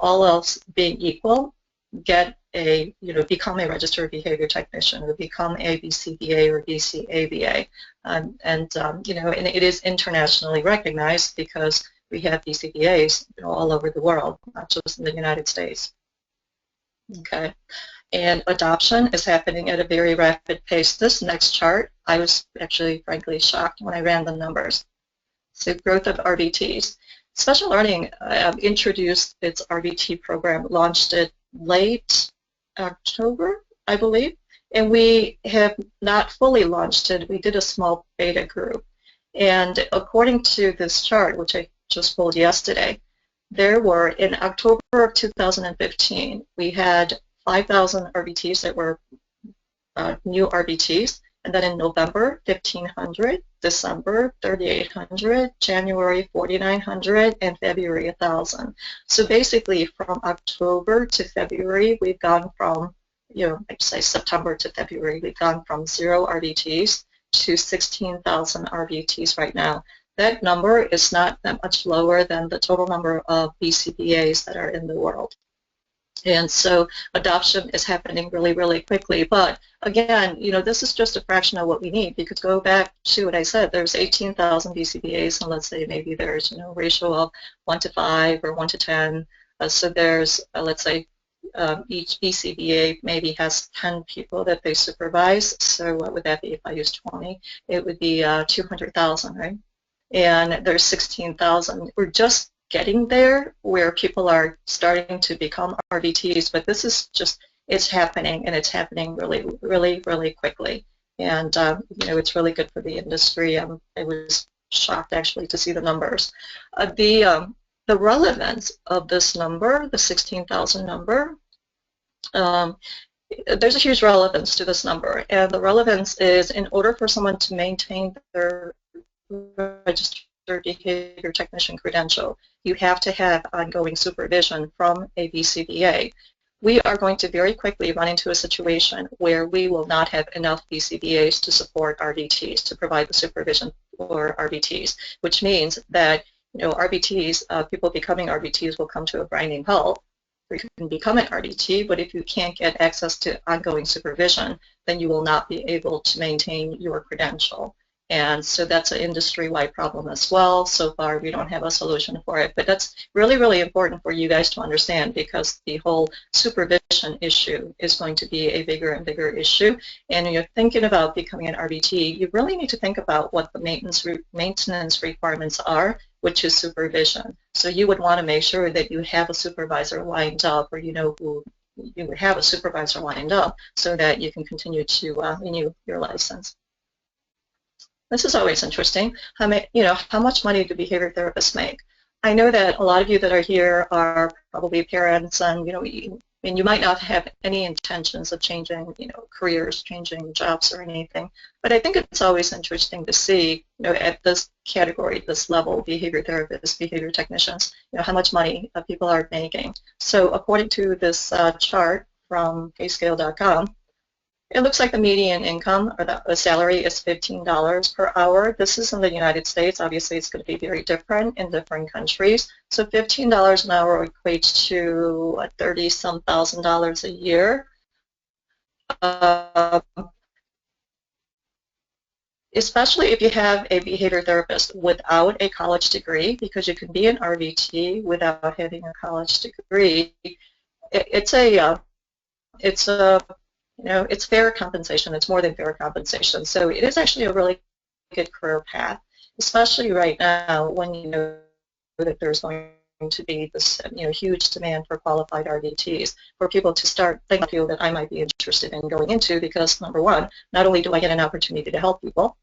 all else being equal, become a registered behavior technician, or become a BCBA or BCABA, and it is internationally recognized because we have BCBAs all over the world, not just in the United States. Okay. And adoption is happening at a very rapid pace. This next chart, I was actually, frankly, shocked when I ran the numbers. So growth of RBTs. Special Learning introduced its RBT program, launched it late October, I believe, and we have not fully launched it. We did a small beta group. And according to this chart, which I just pulled yesterday, there were, in October of 2015, we had 5,000 RBTs that were new RBTs, and then in November, 1,500, December, 3,800, January, 4,900, and February, 1,000. So basically, from October to February, we've gone from, I'd say September to February, we've gone from 0 RBTs to 16,000 RBTs right now. That number is not that much lower than the total number of BCBAs that are in the world. And so adoption is happening really, really quickly. But again, this is just a fraction of what we need, because go back to what I said, there's 18,000 BCBAs, and let's say maybe there's, a ratio of 1 to 5 or 1 to 10. So there's, let's say, each BCBA maybe has 10 people that they supervise. So what would that be if I use 20? It would be 200,000, right? And there's 16,000. We're just getting there where people are starting to become RBTs, but this is just, it's happening, and it's happening really, really, really quickly. And, it's really good for the industry. I was shocked, actually, to see the numbers. The relevance of this number, the 16,000 number, there's a huge relevance to this number. And the relevance is, in order for someone to maintain their registered behavior technician credential, you have to have ongoing supervision from a BCBA. We are going to very quickly run into a situation where we will not have enough BCBAs to support RBTs, to provide the supervision for RBTs, which means that, RBTs, people becoming RBTs will come to a grinding halt. You can become an RBT, but if you can't get access to ongoing supervision, then you will not be able to maintain your credential. And so that's an industry-wide problem as well. So far, we don't have a solution for it. But that's really, really important for you guys to understand, because the whole supervision issue is going to be a bigger and bigger issue. And when you're thinking about becoming an RBT, you really need to think about what the maintenance requirements are, which is supervision. So you would want to make sure that you have a supervisor lined up, or who you would have a supervisor lined up, so that you can continue to renew your license. This is always interesting. How much money do behavior therapists make? I know that a lot of you that are here are probably parents, and and you might not have any intentions of changing, careers, changing jobs or anything. But I think it's always interesting to see, at this category, this level, behavior therapists, behavior technicians, how much money people are making. So according to this chart from payscale.com, it looks like the median income, or the salary, is $15 per hour. This is in the United States. Obviously, it's going to be very different in different countries. So $15 an hour equates to $30-some thousand a year. Especially if you have a behavior therapist without a college degree, because you can be an RBT without having a college degree. It's fair compensation. It's more than fair compensation. So it is actually a really good career path, especially right now when you know that there's going to be this huge demand for qualified RBTs, for people to start thinking field that I might be interested in going into, because number one, not only do I get an opportunity to help people,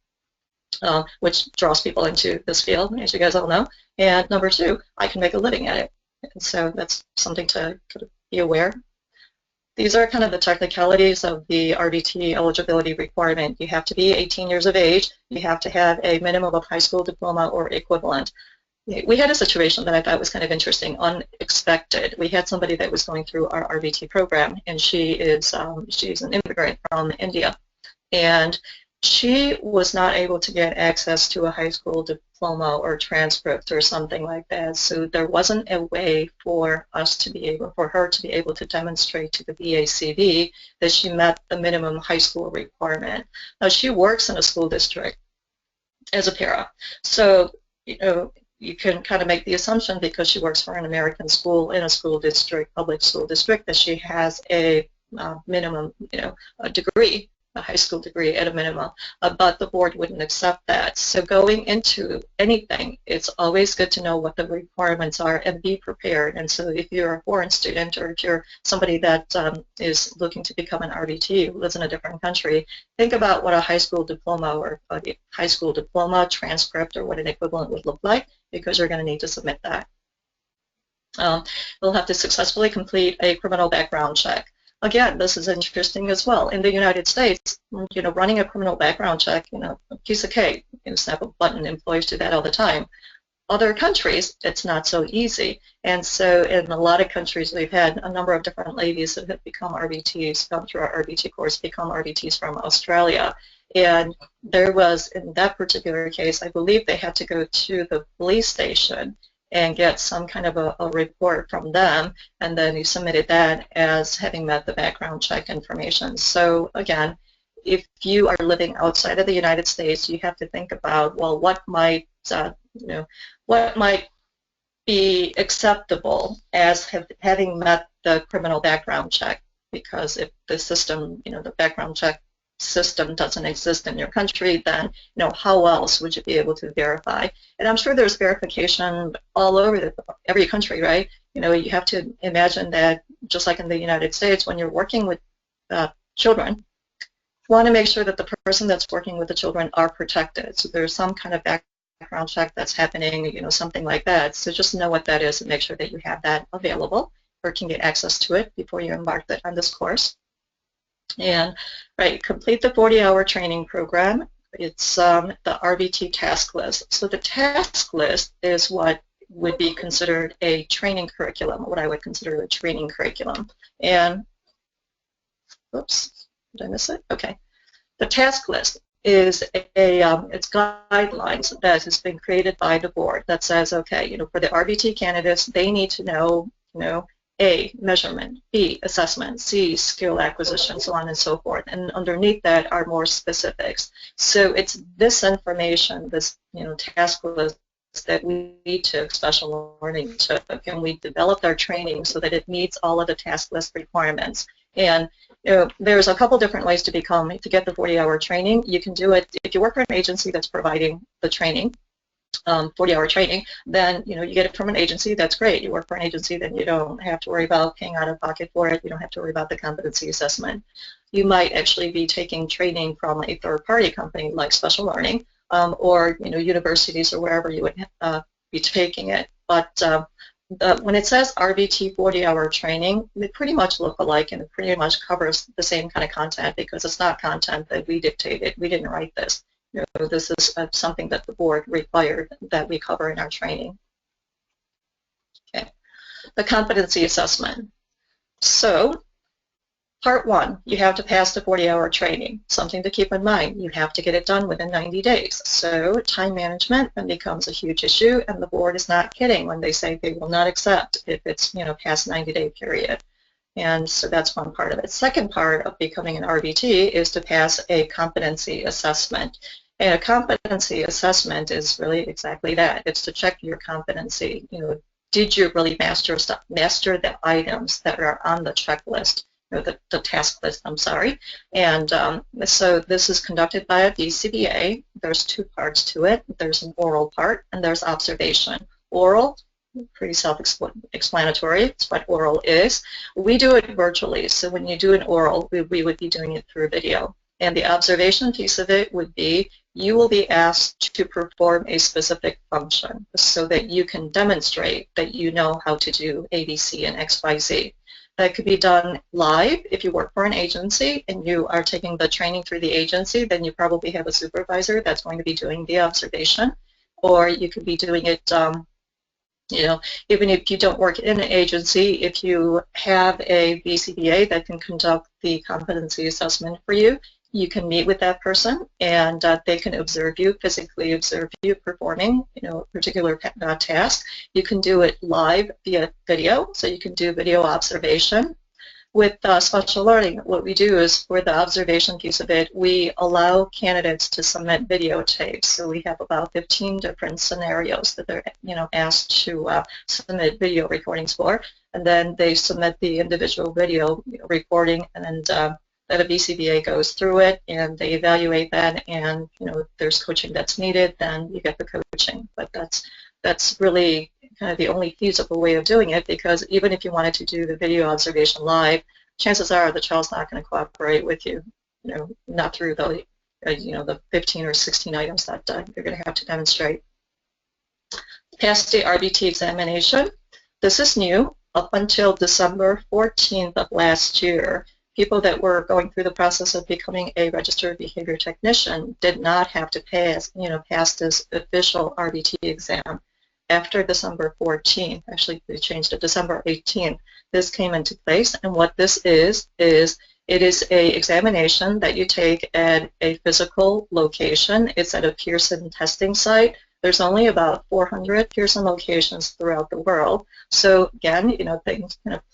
which draws people into this field, as you guys all know, and number two, I can make a living at it. And so that's something to be aware. These are kind of the technicalities of the RBT eligibility requirement. You have to be 18 years of age. You have to have a minimum of high school diploma or equivalent. We had a situation that I thought was kind of interesting, unexpected. We had somebody that was going through our RBT program, and she's an immigrant from India, and she was not able to get access to a high school diploma or transcript or something like that. So there wasn't a way for her to be able to demonstrate to the BCBA that she met the minimum high school requirement. Now she works in a school district as a para, so you can kind of make the assumption because she works for an American school in a school district, public school district, that she has a minimum, a degree, a high school degree at a minimum, but the board wouldn't accept that. So going into anything, it's always good to know what the requirements are and be prepared. And so if you're a foreign student or if you're somebody that is looking to become an RBT, who lives in a different country, think about what a high school diploma or a high school diploma transcript or what an equivalent would look like, because you're going to need to submit that. You'll have to successfully complete a criminal background check. Again, this is interesting as well. In the United States, running a criminal background check, a piece of cake, snap a button, employees do that all the time. Other countries, it's not so easy. And so in a lot of countries, we've had a number of different ladies that have become RBTs, gone through our RBT course, become RBTs from Australia. And there was, in that particular case, I believe they had to go to the police station and get some kind of a report from them, and then you submitted that as having met the background check information. So again, if you are living outside of the United States, you have to think about, well, what might be acceptable as having met the criminal background check, because if the system, the background check system doesn't exist in your country, then how else would you be able to verify? And I'm sure there's verification all over every country, right? You have to imagine that just like in the United States, when you're working with children, you want to make sure that the person that's working with the children are protected. So there's some kind of background check that's happening, something like that. So just know what that is and make sure that you have that available or can get access to it before you embark on this course. And complete the 40-hour training program. It's the RBT Task List. So the task list is what would be considered a training curriculum, what I would consider a training curriculum. And, oops, did I miss it? Okay. The task list is it's guidelines that has been created by the board that says, okay, for the RBT candidates, they need to know, A, measurement, B, assessment, C, skill acquisition, so on and so forth. And underneath that are more specifics. So it's this information, this task list that we took, special learning took, and we developed our training so that it meets all of the task list requirements. And there's a couple different ways to get the 40-hour training. You can do it if you work for an agency that's providing the training. 40-hour training, then you get it from an agency. That's great. You work for an agency, then you don't have to worry about paying out of pocket for it. You don't have to worry about the competency assessment. You might actually be taking training from a third-party company like Special Learning, or universities or wherever you would be taking it. But when it says RBT 40-hour training, they pretty much look alike, and it pretty much covers the same kind of content, because it's not content that we dictated. We didn't write this. This is something that the board required that we cover in our training. Okay. The competency assessment. So, part 1, you have to pass the 40-hour training. Something to keep in mind, you have to get it done within 90 days. So, time management then becomes a huge issue, and the board is not kidding when they say they will not accept if it's, past 90-day period. And so that's one part of it. Second part of becoming an RBT is to pass a competency assessment. And a competency assessment is really exactly that. It's to check your competency. Did you really master the items that are on the checklist, the task list, I'm sorry. And so this is conducted by a BCBA. There's 2 parts to it. There's an oral part and there's observation. Oral, pretty self-explanatory. It's what oral is. We do it virtually. So when you do an oral, we would be doing it through video. And the observation piece of it would be you will be asked to perform a specific function so that you can demonstrate that you know how to do A, B, C, and X, Y, Z. That could be done live. If you work for an agency and you are taking the training through the agency, then you probably have a supervisor that's going to be doing the observation. Or you could be doing it, you know, even if you don't work in an agency, if you have a BCBA that can conduct the competency assessment for you, you can meet with that person and they can observe you, physically observe you performing, you know, a particular task. You can do it live via video, so you can do video observation. With special learning, what we do is for the observation piece of it, we allow candidates to submit videotapes. So we have about 15 different scenarios that they're, you know, asked to submit video recordings for, and then they submit the individual video recording, and then a BCBA goes through it and they evaluate that, and you know, if there's coaching that's needed, then you get the coaching. But that's really kind of the only feasible way of doing it, because even if you wanted to do the video observation live, chances are the child's not going to cooperate with you, you know, not through the, you know, the 15 or 16 items that you're going to have to demonstrate. Pass the RBT examination. This is new. Up until December 14th of last year, people that were going through the process of becoming a registered behavior technician did not have to pass, you know, pass this official RBT exam. After December 14th, actually they changed it, December 18th, this came into place, and what this is it is a examination that you take at a physical location. It's at a Pearson testing site. There's only about 400 Pearson locations throughout the world. So again, you know,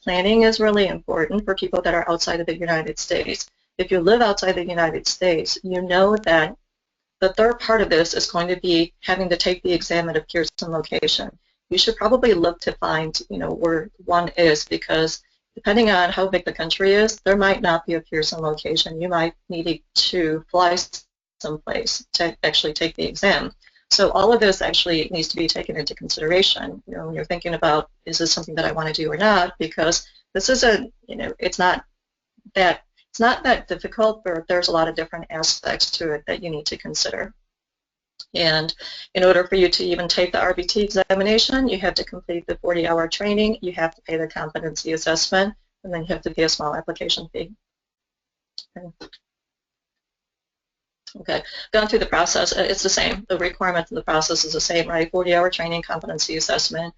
planning is really important for people that are outside of the United States. If you live outside the United States, you know that the third part of this is going to be having to take the exam at a Pearson location. You should probably look to find, you know, where one is, because depending on how big the country is, there might not be a Pearson location. You might need to fly someplace to actually take the exam. So all of this actually needs to be taken into consideration, you know, when you're thinking about, is this something that I want to do or not? Because this isn't, you know, it's not that difficult, but there's a lot of different aspects to it that you need to consider. And in order for you to even take the RBT examination, you have to complete the 40-hour training, you have to pay the competency assessment, and then you have to pay a small application fee. Okay, gone through the process, it's the same. The requirement of the process is the same, right? 40-hour training, competency assessment,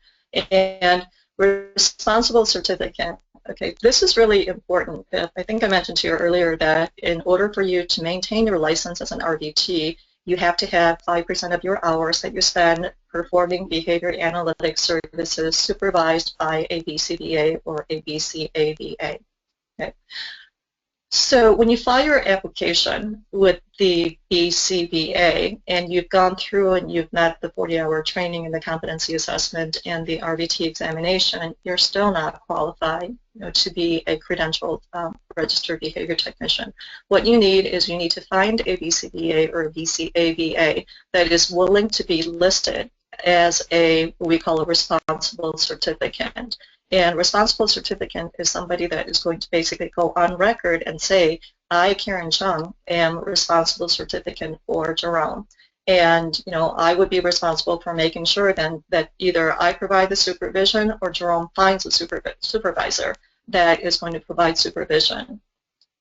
and responsible certificate. Okay, this is really important. I think I mentioned to you earlier that in order for you to maintain your license as an RBT, you have to have 5% of your hours that you spend performing behavior analytics services supervised by a BCBA or a BCABA. Okay. So when you file your application with the BCBA and you've gone through and you've met the 40-hour training and the competency assessment and the RBT examination, you're still not qualified, you know, to be a credentialed registered behavior technician. What you need is you need to find a BCBA or a BCABA that is willing to be listed as a, what we call a responsible certificant. And responsible certificant is somebody that is going to basically go on record and say, I, Karen Chung, am responsible certificant for Jerome. And, you know, I would be responsible for making sure then that either I provide the supervision or Jerome finds a supervisor that is going to provide supervision.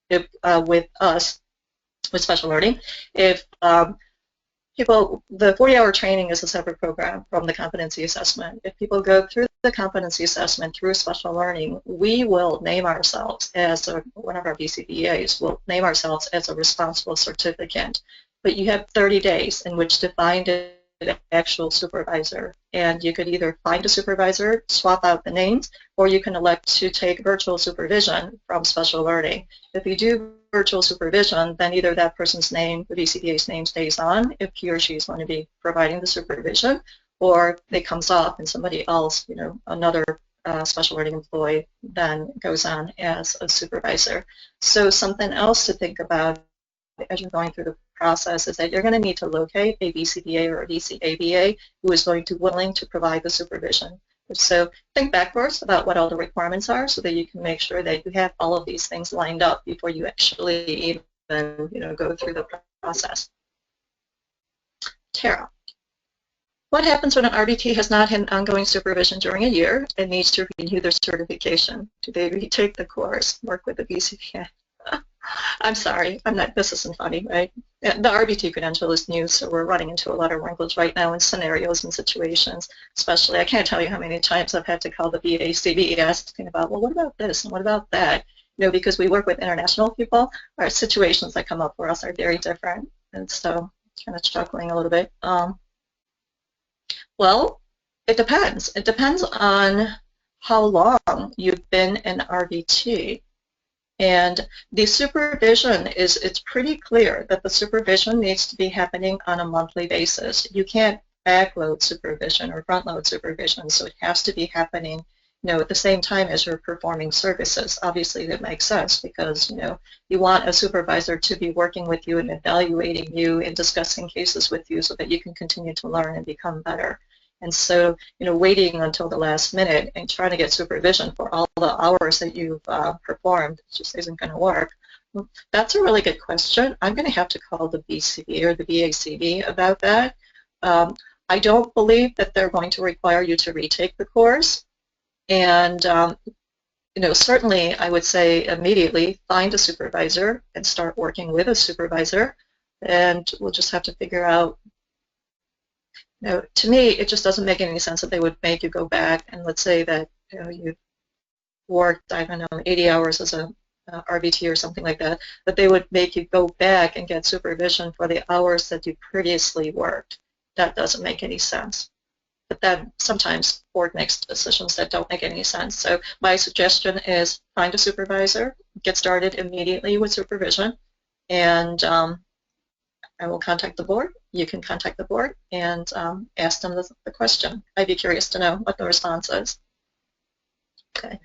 If, with us, with special learning, if the 40-hour training is a separate program from the competency assessment. If people go through the competency assessment through special learning, we will name ourselves as one of our BCBAs will name ourselves as a responsible certificant. But you have 30 days in which to find an actual supervisor. And you could either find a supervisor, swap out the names, or you can elect to take virtual supervision from special learning. If you do virtual supervision, then either that person's name, the BCBA's name, stays on if he or she is going to be providing the supervision, or it comes off and somebody else, you know, another special learning employee then goes on as a supervisor. So something else to think about as you're going through the process is that you're going to need to locate a BCBA or a BCABA who is going to be willing to provide the supervision. So think backwards about what all the requirements are so that you can make sure that you have all of these things lined up before you actually even, you know, go through the process. Tara. What happens when an RBT has not had ongoing supervision during a year and needs to renew their certification? Do they retake the course, work with the BCBA? I'm sorry, this isn't funny, right? The RBT credential is new, so we're running into a lot of wrinkles right now in scenarios and situations, especially, I can't tell you how many times I've had to call the BCBA asking about, well, what about this and what about that? You know, because we work with international people, our situations that come up for us are very different, and so kind of chuckling a little bit. Well, it depends. It depends on how long you've been an RBT. And the supervision it's pretty clear that the supervision needs to be happening on a monthly basis. You can't backload supervision or front-load supervision, so it has to be happening, you know, at the same time as you're performing services. Obviously, that makes sense because, you know, you want a supervisor to be working with you and evaluating you and discussing cases with you so that you can continue to learn and become better. And so, you know, waiting until the last minute and trying to get supervision for all the hours that you've performed just isn't going to work. That's a really good question. I'm going to have to call the BCBA or the BCABA about that. I don't believe that they're going to require you to retake the course. And, you know, certainly I would say immediately find a supervisor and start working with a supervisor. And we'll just have to figure out. Now, to me, it just doesn't make any sense that they would make you go back and let's say that, you know, you've worked, I don't know, 80 hours as a RBT or something like that, but they would make you go back and get supervision for the hours that you previously worked. That doesn't make any sense. But then sometimes board makes decisions that don't make any sense. So my suggestion is find a supervisor, get started immediately with supervision, and I will contact the board. You can contact the board and ask them the question. I'd be curious to know what the response is. Okay,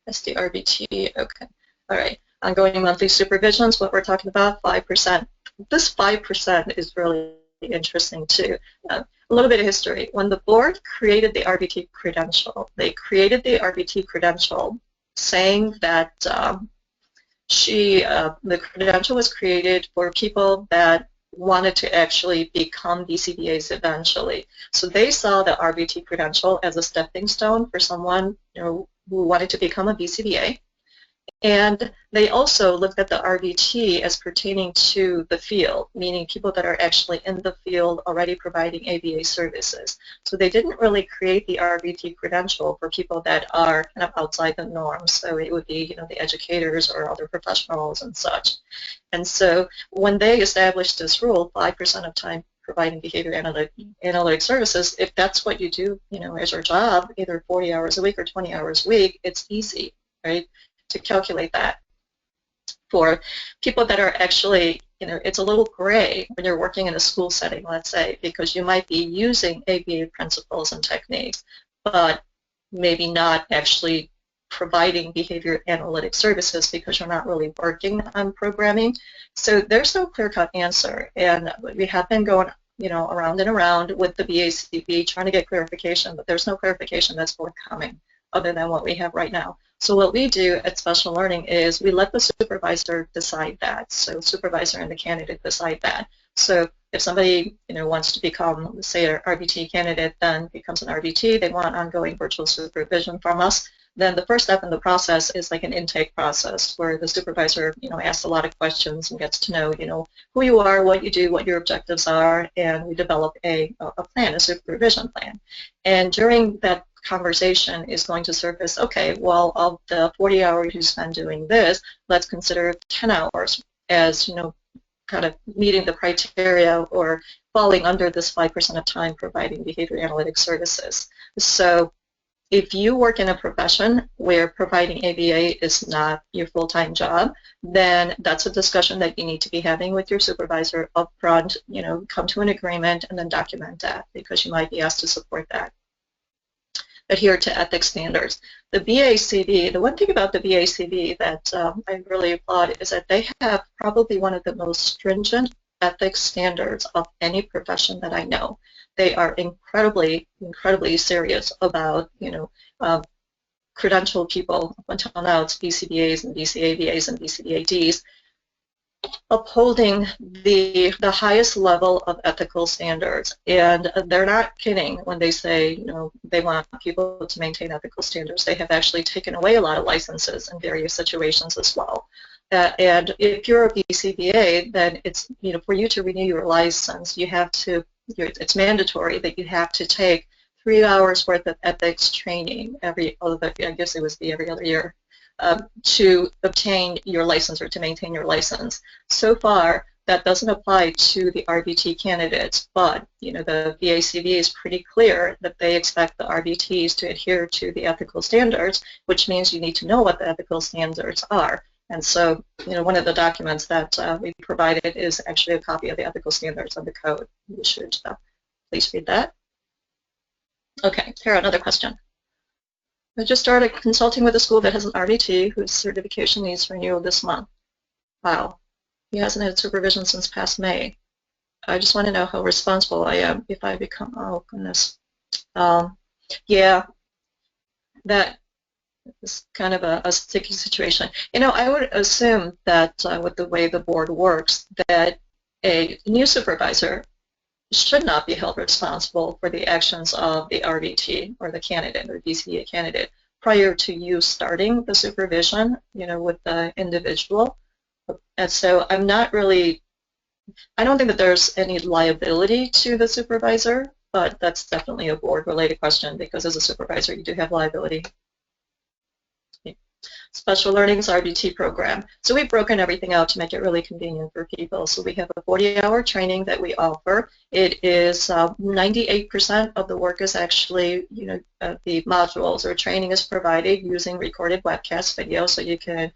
that's the RBT. Okay, all right. Ongoing monthly supervisions, what we're talking about, 5%. This 5% is really interesting too. A little bit of history. When the board created the RBT credential, they created the RBT credential saying that the credential was created for people that wanted to actually become BCBAs eventually. So they saw the RBT credential as a stepping stone for someone, you know, who wanted to become a BCBA. And they also looked at the RBT as pertaining to the field, meaning people that are actually in the field already providing ABA services. So they didn't really create the RBT credential for people that are kind of outside the norm. So it would be, you know, the educators or other professionals and such. And so when they established this rule, 5% of time providing behavior analytic services, if that's what you do, you know, as your job, either 40 hours a week or 20 hours a week, it's easy, right, to calculate that. For people that are actually, you know, it's a little gray when you're working in a school setting, let's say, because you might be using ABA principles and techniques, but maybe not actually providing behavior analytic services because you're not really working on programming. So there's no clear-cut answer, and we have been going, you know, around and around with the BCBA trying to get clarification, but there's no clarification that's forthcoming other than what we have right now. So what we do at Special Learning is we let the supervisor decide that. So supervisor and the candidate decide that. So if somebody, you know, wants to become, say, an RBT candidate, then becomes an RBT, they want ongoing virtual supervision from us, then the first step in the process is like an intake process where the supervisor, you know, asks a lot of questions and gets to know, you know, who you are, what you do, what your objectives are, and we develop a plan, a supervision plan. And during that conversation is going to surface, okay, well, of the 40 hours you spend doing this, let's consider 10 hours as, you know, kind of meeting the criteria or falling under this 5% of time providing behavior analytic services. So if you work in a profession where providing ABA is not your full-time job, then that's a discussion that you need to be having with your supervisor up front, you know, come to an agreement and then document that because you might be asked to support that. Adhere to ethics standards. The BCBA, the one thing about the BCBA that I really applaud is that they have probably one of the most stringent ethics standards of any profession that I know. They are incredibly, incredibly serious about, you know, credentialed people. Up until now, it's BCBAs and BCABAs and BCBADs. upholding the highest level of ethical standards. And they're not kidding when they say, you know, they want people to maintain ethical standards. They have actually taken away a lot of licenses in various situations as well. And if you're a BCBA, then it's, you know, for you to renew your license, you have to, it's mandatory that you have to take 3 hours worth of ethics training every other, I guess it was every other year, to obtain your license or to maintain your license. So far, that doesn't apply to the RBT candidates, but you know, the BCBA is pretty clear that they expect the RBTs to adhere to the ethical standards, which means you need to know what the ethical standards are. And so, you know, one of the documents that we provided is actually a copy of the ethical standards of the code. You should please read that. Okay, here, another question. I just started consulting with a school that has an RBT whose certification needs renewal this month. Wow. He hasn't had supervision since past May. I just want to know how responsible I am if I become, oh goodness. Yeah, that is kind of a sticky situation. You know, I would assume that with the way the board works, that a new supervisor should not be held responsible for the actions of the RBT or the candidate or BCBA candidate prior to you starting the supervision, you know, with the individual. And so I'm not really, I don't think that there's any liability to the supervisor, but that's definitely a board-related question because as a supervisor, you do have liability. Special Learning's RBT program. So we've broken everything out to make it really convenient for people. So we have a 40-hour training that we offer. It is 98% of the work is actually, you know, the modules or training is provided using recorded webcast video, so you can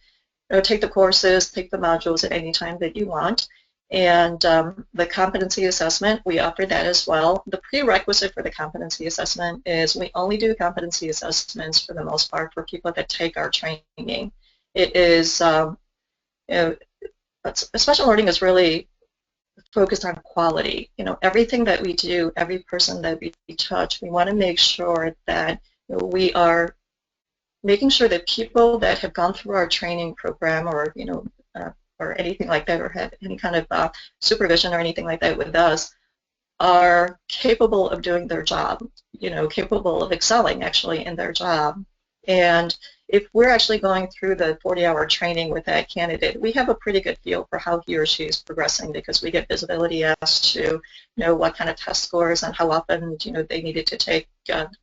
take the courses, take the modules at any time that you want. And the competency assessment, we offer that as well. The prerequisite for the competency assessment is we only do competency assessments for the most part for people that take our training. It is, you know, special learning is really focused on quality. You know, everything that we do, every person that we touch, we want to make sure that, you know, we are making sure that people that have gone through our training program or, you know, or anything like that, or have any kind of supervision or anything like that with us, are capable of doing their job, you know, capable of excelling actually in their job. And if we're actually going through the 40-hour training with that candidate, we have a pretty good feel for how he or she is progressing because we get visibility as to, you know, what kind of test scores and how often, you know, they needed to take,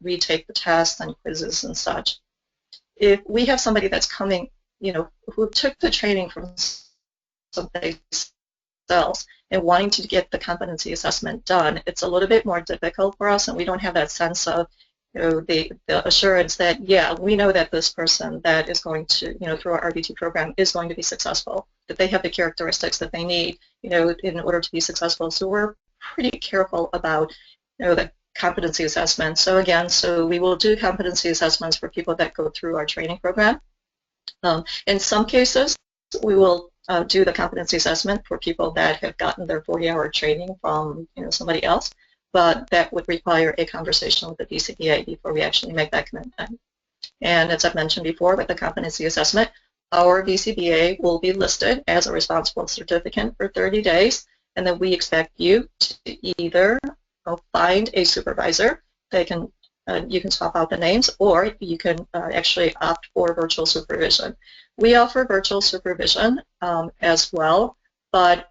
retake the tests and quizzes and such. If we have somebody that's coming, you know, who took the training from somebody else and wanting to get the competency assessment done, it's a little bit more difficult for us, and we don't have that sense of, you know, the assurance that, yeah, we know that this person that is going to, you know, through our RBT program is going to be successful, that they have the characteristics that they need, you know, in order to be successful. So we're pretty careful about, you know, the competency assessment. So again, so we will do competency assessments for people that go through our training program. In some cases, we will do the competency assessment for people that have gotten their 40-hour training from, you know, somebody else, but that would require a conversation with the BCBA before we actually make that commitment. And as I've mentioned before, with the competency assessment, our BCBA will be listed as a responsible certificant for 30 days, and then we expect you to either find a supervisor. They can you can swap out the names, or you can actually opt for virtual supervision. We offer virtual supervision as well, but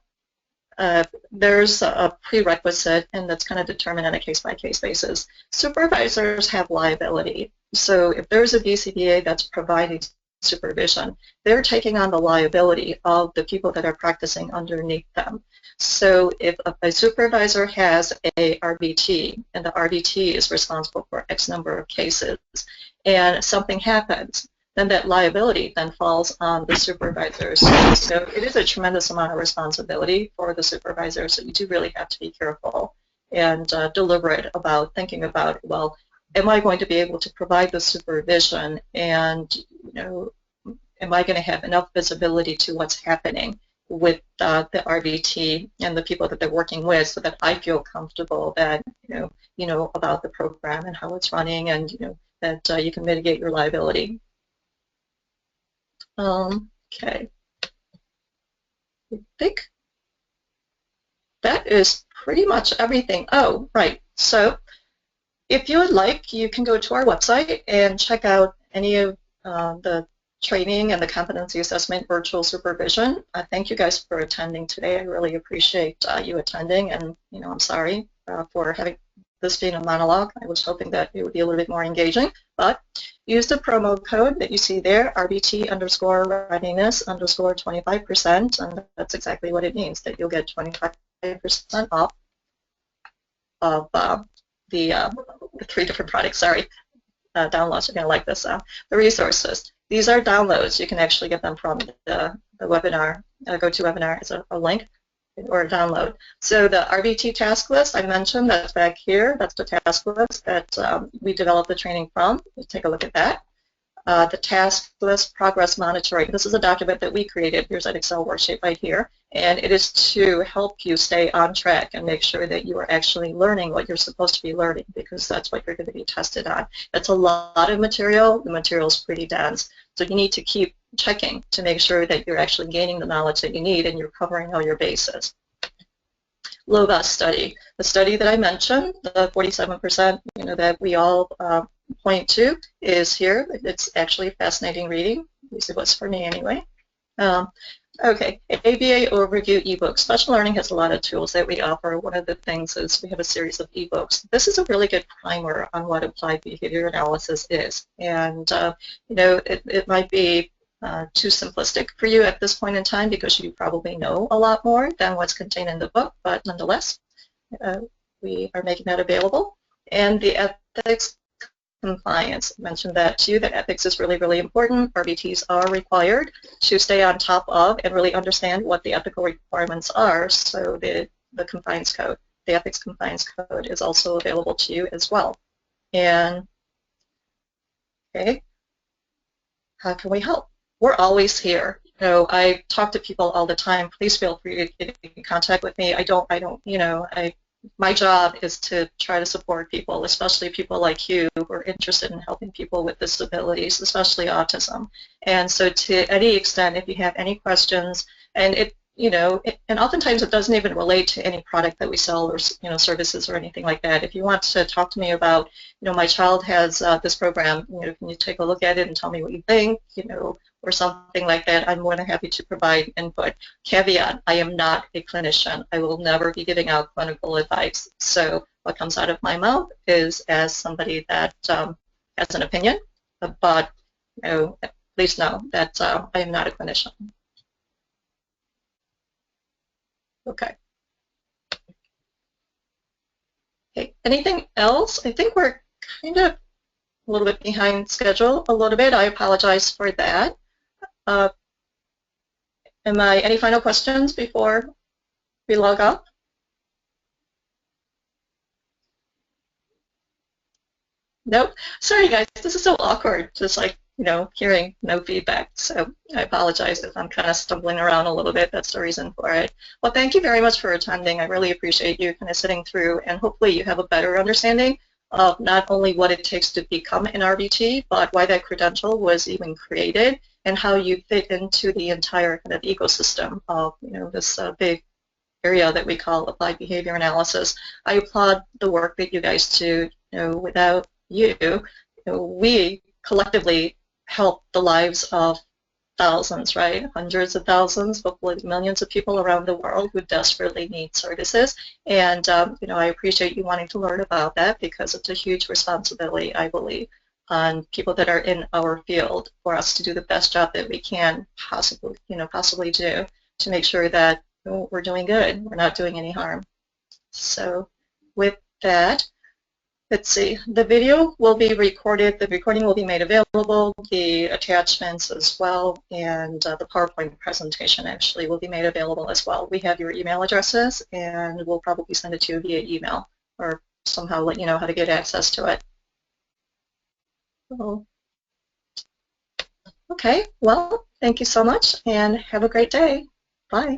there's a prerequisite, and that's kind of determined on a case-by-case basis. Supervisors have liability. So if there's a BCBA that's providing supervision, they're taking on the liability of the people that are practicing underneath them. So if a supervisor has a RBT, and the RBT is responsible for X number of cases, and something happens, then that liability then falls on the supervisors. So it is a tremendous amount of responsibility for the supervisor, so you do really have to be careful and deliberate about thinking about, well, am I going to be able to provide the supervision, and, you know, am I going to have enough visibility to what's happening with the RBT and the people that they're working with, so that I feel comfortable that, you know about the program and how it's running, and, you know, that you can mitigate your liability. Okay. I think that is pretty much everything. Oh, right. So if you would like, you can go to our website and check out any of the training and the competency assessment virtual supervision. Thank you guys for attending today. I really appreciate you attending, and I'm sorry for having this being a monologue. I was hoping that it would be a little bit more engaging, but use the promo code that you see there, RBT_readiness 25%, and that's exactly what it means, that you'll get 25% off of the 3 different products, downloads. You're going to like this. The resources. These are downloads. You can actually get them from the webinar, GoToWebinar is a link or a download. So the RBT Task List I mentioned, that's back here. That's the task list that we developed the training from. Let's take a look at that. The Task List Progress Monitoring. This is a document that we created. Here's an Excel worksheet right here. And it is to help you stay on track and make sure that you are actually learning what you're supposed to be learning, because that's what you're going to be tested on. It's a lot of material. The material is pretty dense. So you need to keep checking to make sure that you're actually gaining the knowledge that you need and you're covering all your bases. LOVA study. The study that I mentioned, the 47% that we all point to, is here. It's actually fascinating reading. At least it was for me anyway. Okay, ABA overview ebooks. Special Learning has a lot of tools that we offer. One of the things is we have a series of ebooks. This is a really good primer on what applied behavior analysis is. And it might be too simplistic for you at this point in time because you probably know a lot more than what's contained in the book, but nonetheless, we are making that available. And the ethics compliance, I mentioned that too, that ethics is really, really important. RBTs are required to stay on top of and really understand what the ethical requirements are. So the compliance code, the ethics compliance code, is also available to you as well. And okay, how can we help? We're always here. I talk to people all the time. Please feel free to get in contact with me. My job is to try to support people, especially people like you who are interested in helping people with disabilities, especially autism. And so to any extent, if you have any questions, and and oftentimes it doesn't even relate to any product that we sell or services or anything like that. If you want to talk to me about, my child has this program, can you take a look at it and tell me what you think, or something like that, I'm more than happy to provide input. Caveat, I am not a clinician. I will never be giving out clinical advice. So what comes out of my mouth is as somebody that has an opinion, but please know that I am not a clinician. Okay. Okay, anything else? I think we're kind of a little bit behind schedule a little bit. I apologize for that. Any final questions before we log off? Nope. Sorry guys, this is so awkward, just like, hearing no feedback. So I apologize if I'm kind of stumbling around a little bit. That's the reason for it. Well, thank you very much for attending. I really appreciate you kind of sitting through, and hopefully you have a better understanding of not only what it takes to become an RBT, but why that credential was even created and how you fit into the entire kind of ecosystem of, this big area that we call applied behavior analysis. I applaud the work that you guys do. Without you, we collectively help the lives of thousands, right? Hundreds of thousands, hopefully millions of people around the world who desperately need services. And, I appreciate you wanting to learn about that because it's a huge responsibility, I believe, on people that are in our field for us to do the best job that we can possibly do to make sure that we're doing good, we're not doing any harm. So with that, let's see, the video will be recorded, the recording will be made available, the attachments as well, and the PowerPoint presentation actually will be made available as well. We have your email addresses, and we'll probably send it to you via email or somehow let you know how to get access to it. Okay, well, thank you so much, and have a great day. Bye.